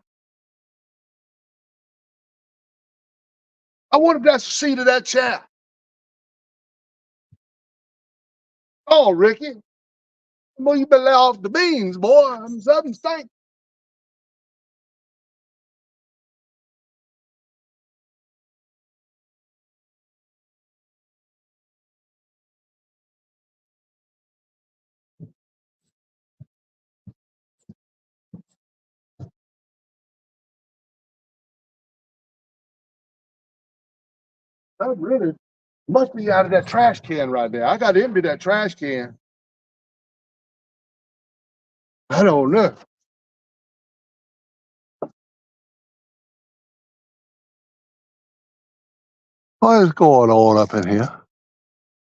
I wonder if that's the seat of that chair. Oh, Ricky. Boy, you better lay off the beans, boy. Something stink. That really must be out of that trash can right there. I got to empty that trash can. I don't know. What is going on up in here?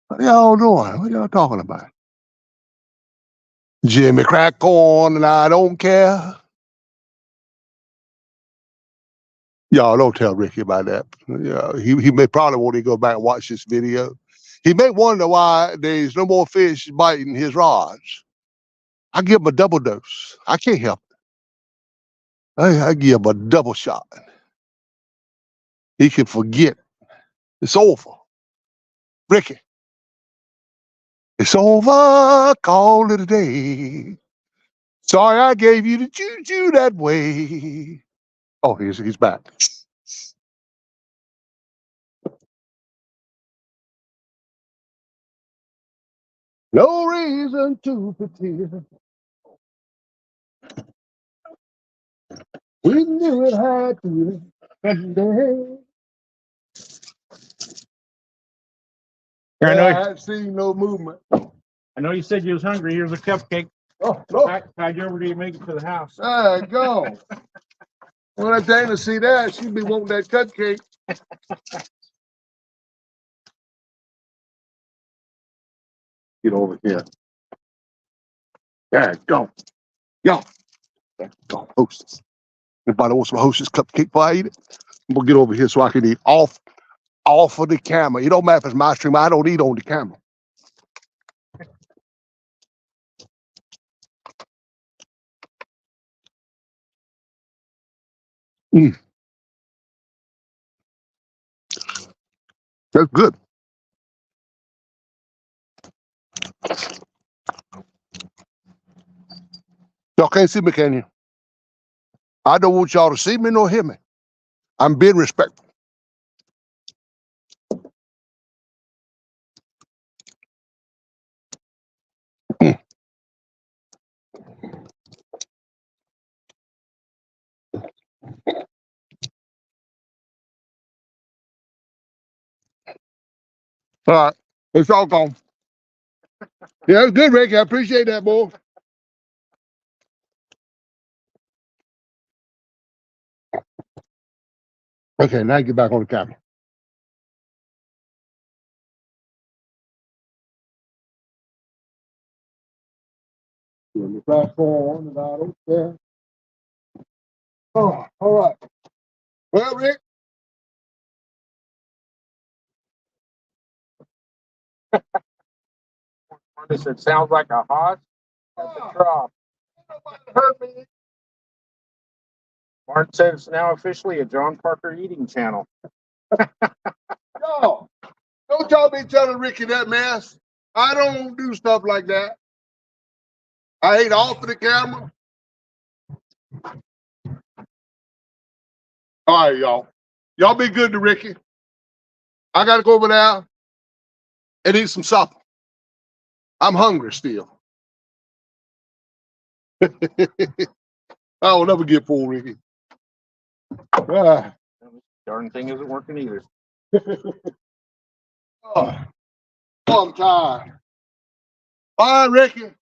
What y'all doing? What y'all talking about? Jimmy crack corn and I don't care. Y'all don't tell Ricky about that. Yeah, he may probably want to go back and watch this video. He may wonder why there's no more fish biting his rods. I give him a double dose. I can't help it. I give him a double shot. He can forget. It's over. Ricky, it's over. Call it a day. Sorry I gave you the juju that way. Oh, he's back. No reason to pretend. We knew it had to end. Here, I haven't seen no movement. I know you said you was hungry. Here's a cupcake. Oh, no. Tied you over to you make it to the house. There you go. When I Dana see that, she'd be wanting that cupcake. Get over here. There you go. Yo. There you go. Hostess. Anybody wants some Hostess cupcake before I eat it? I'm gonna get over here so I can eat off of the camera. It don't matter if it's my stream. I don't eat on the camera. That's good. Y'all can't see me, can you? I don't want y'all to see me nor hear me. I'm being respectful. All right. It's all gone. Yeah, it's good, Rick. I appreciate that, boy. Okay, now get back on the camera. The platform and I don't care. Oh, all right. Well, Rick. It sounds like a hot at the trough. Nobody hurt me. Martin said it's now officially a John Parker eating channel. Yo, don't y'all be telling Ricky that mess. I don't do stuff like that. I ate off of the camera. All right, y'all. Y'all be good to Ricky. I gotta go over there and eat some supper. I'm hungry still. I will never get full, Ricky. Ah. Darn thing isn't working either. Oh, I'm tired. All right, Ricky.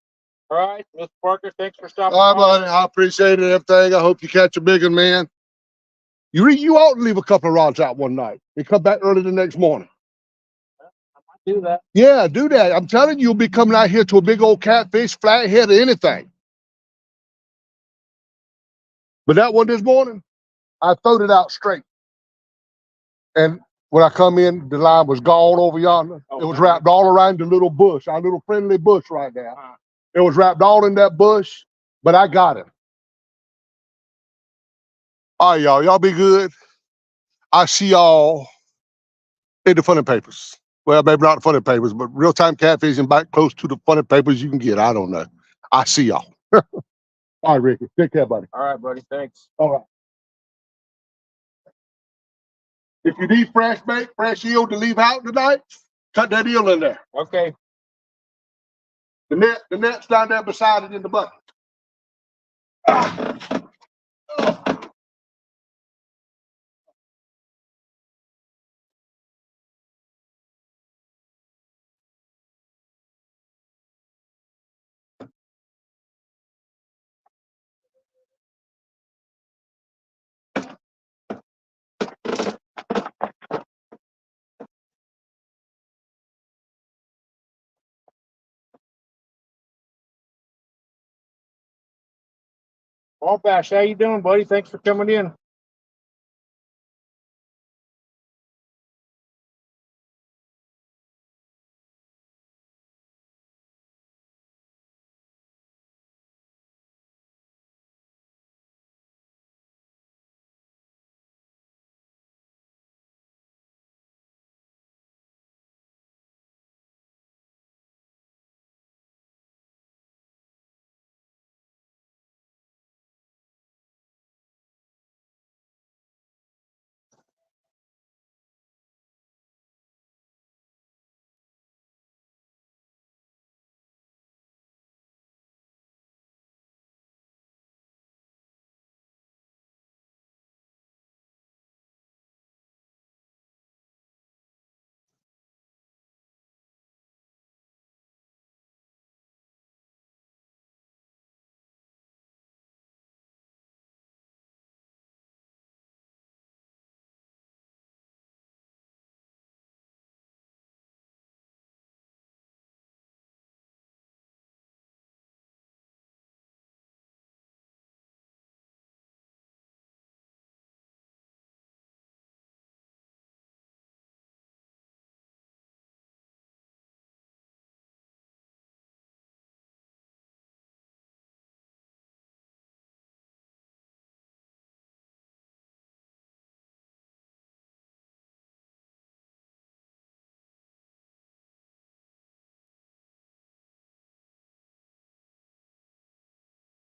All right, Mr. Parker, thanks for stopping All right, by. buddy. I appreciate it, everything. I hope you catch a big one, man. You ought to leave a couple of rods out one night and come back early the next morning. Do that. Yeah, do that. I'm telling you, you'll be coming out here to a big old catfish, flathead, or anything. But that one this morning, I throwed it out straight. And when I come in, the line was gone over yonder. Oh, It was wow. wrapped all around the little bush, our little friendly bush right there. Uh, It was wrapped all in that bush, but I got him. All right, y'all. Y'all be good. I see y'all in the funny papers. Well, maybe not the funny papers, but real-time catfishing back close to the funny papers you can get. I don't know. I see y'all. All right, Ricky. Take care, buddy. all right, buddy. Thanks. All right. If you need fresh bait, fresh eel to leave out tonight, cut that eel in there. Okay. The net's down there beside it in the bucket. Wabash, how you doing, buddy? Thanks for coming in.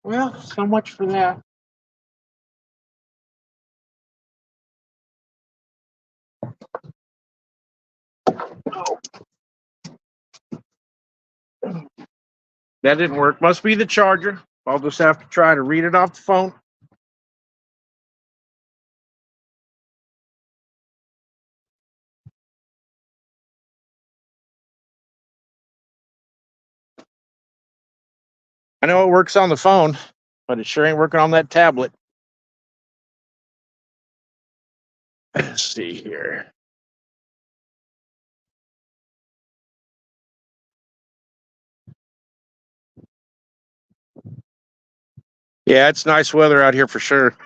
Well, so much for that. That didn't work. Must be the charger. I'll just have to try to read it off the phone. I know it works on the phone, but it sure ain't working on that tablet. Let's see here. Yeah, it's nice weather out here for sure.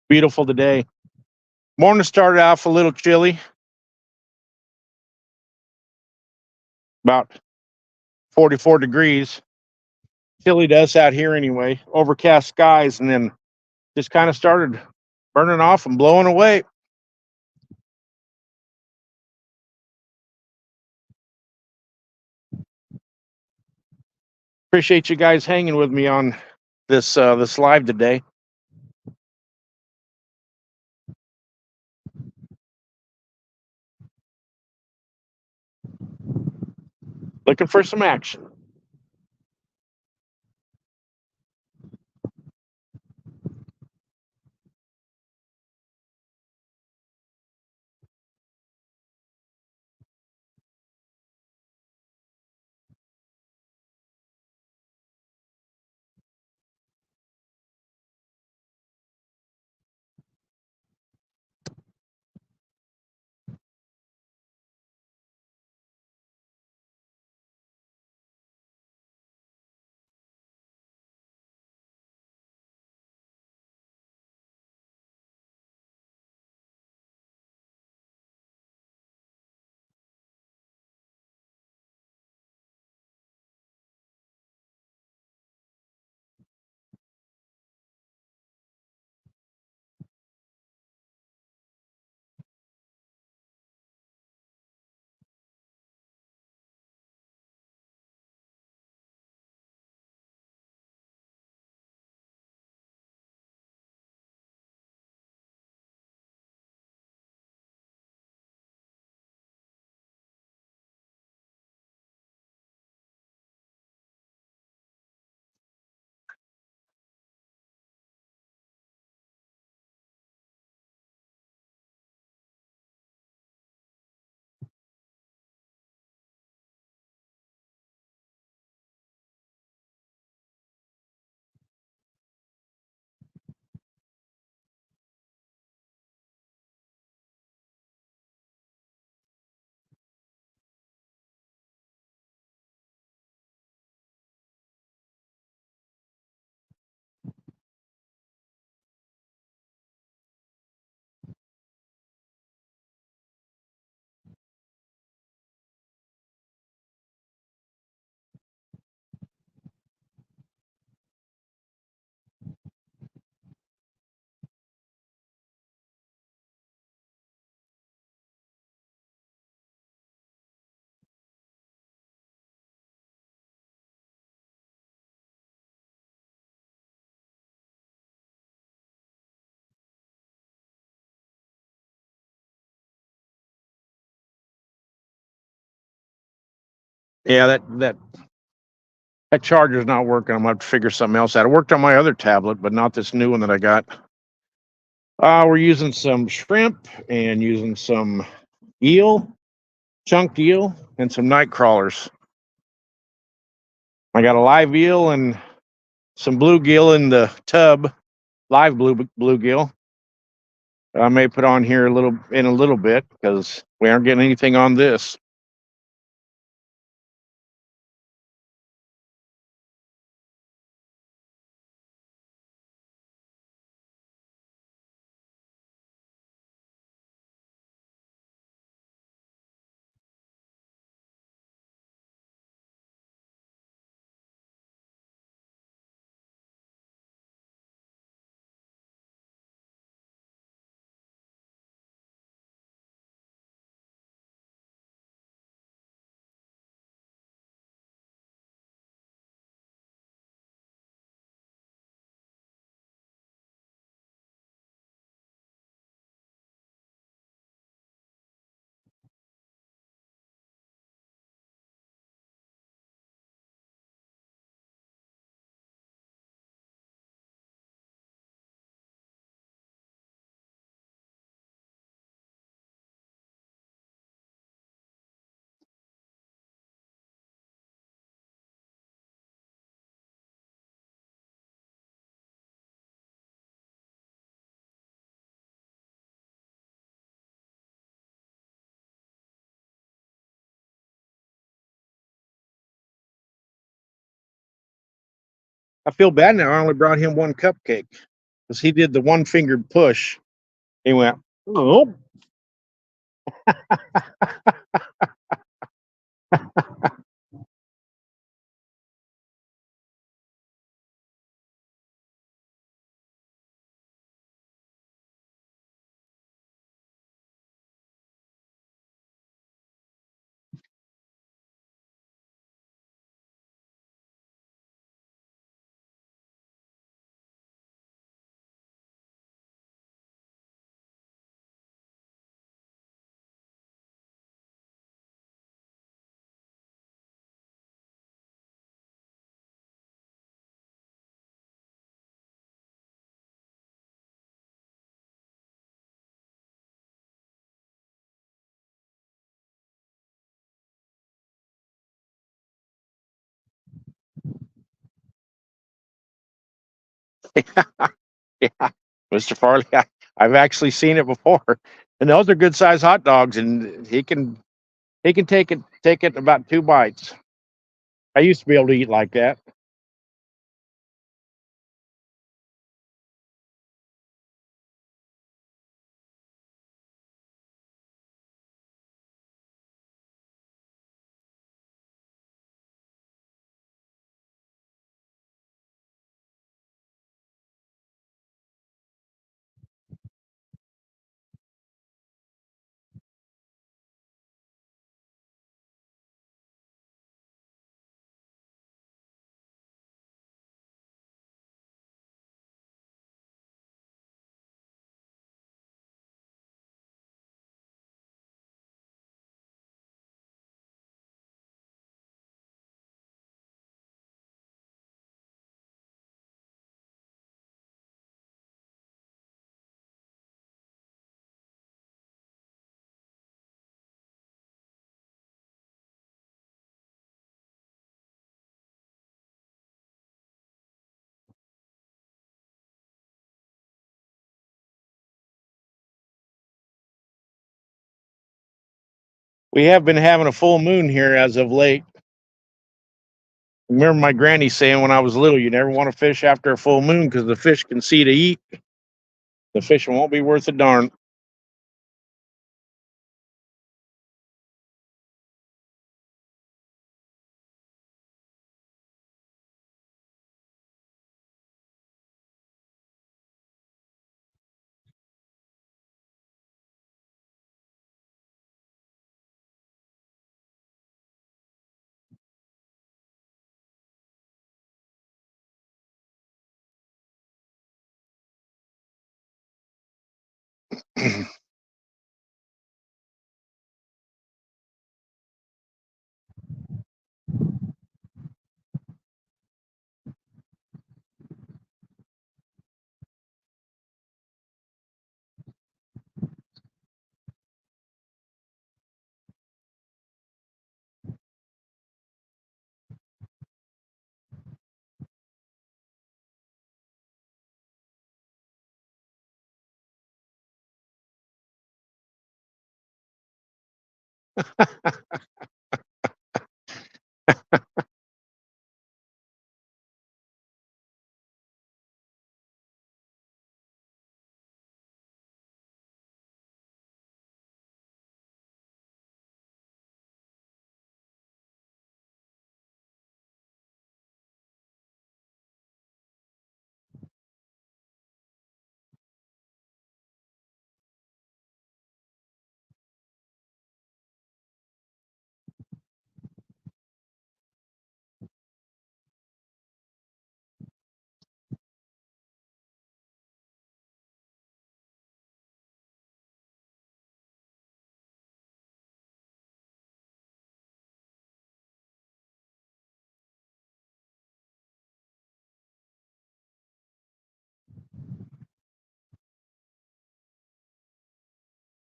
Beautiful today. Morning started off a little chilly, about 44 degrees. Chilly to us out here anyway. Overcast skies, and then just kind of started burning off and blowing away. Appreciate you guys hanging with me on this live today. Looking for some action. Yeah, that charger's not working. I'm gonna have to figure something else out. It worked on my other tablet, but not this new one that I got. We're using some shrimp and using some eel, chunked eel, and some night crawlers. I got a live eel and some bluegill in the tub, live bluegill. I may put on here in a little bit because we aren't getting anything on this. I feel bad now. I only brought him one cupcake because he did the one fingered push. He went, oh. Yeah, Mr. Farley, I've actually seen it before, and those are good sized hot dogs, and he can take it about 2 bites. I used to be able to eat like that. We have been having a full moon here as of late. Remember my granny saying when I was little, you never want to fish after a full moon because the fish can see to eat. The fish won't be worth a darn.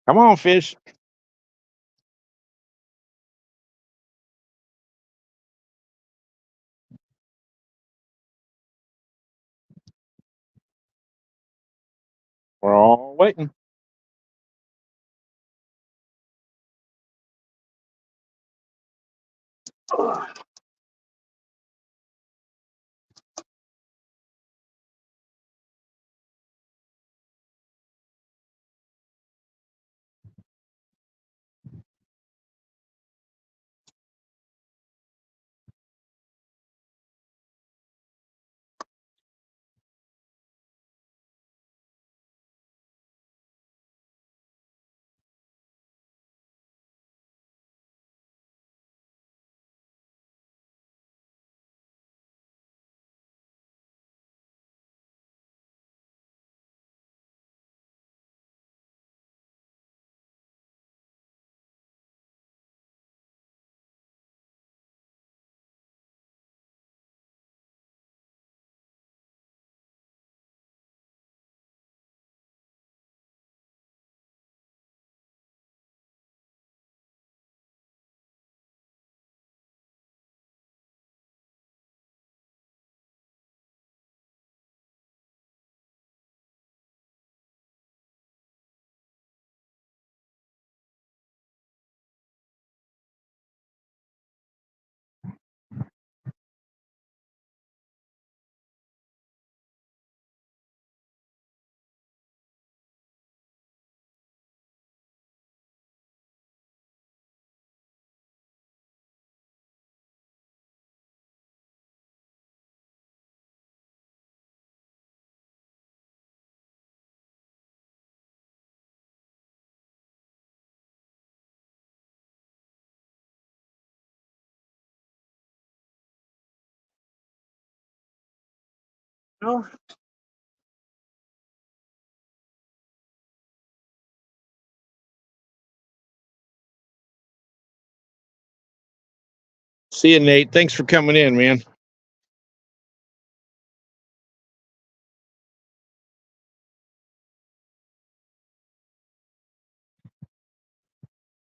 Come on, fish. We're all waiting. No. See you, Nate. Thanks for coming in, man.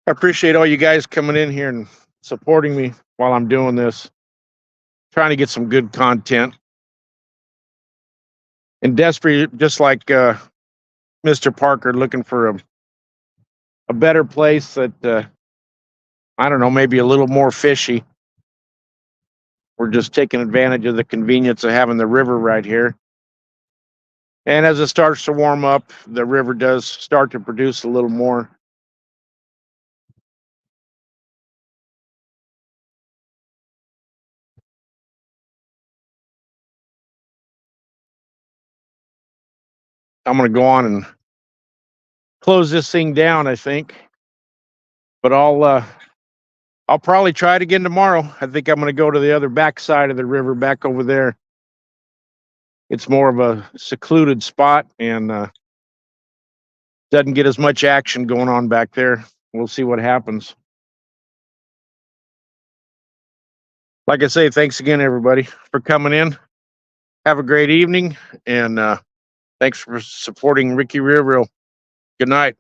I appreciate all you guys coming in here and supporting me while I'm doing this. Trying to get some good content. And desperate, just like Mr. Parker, looking for a better place that, I don't know, maybe a little more fishy. We're just taking advantage of the convenience of having the river right here. And as it starts to warm up, the river does start to produce a little more. I'm going to go on and close this thing down, I think. But I'll probably try it again tomorrow. I think I'm going to go to the other backside of the river, back over there. It's more of a secluded spot and doesn't get as much action going on back there. We'll see what happens. Like I say, thanks again, everybody, for coming in. Have a great evening, and thanks for supporting Ricky Rear Reel. Good night.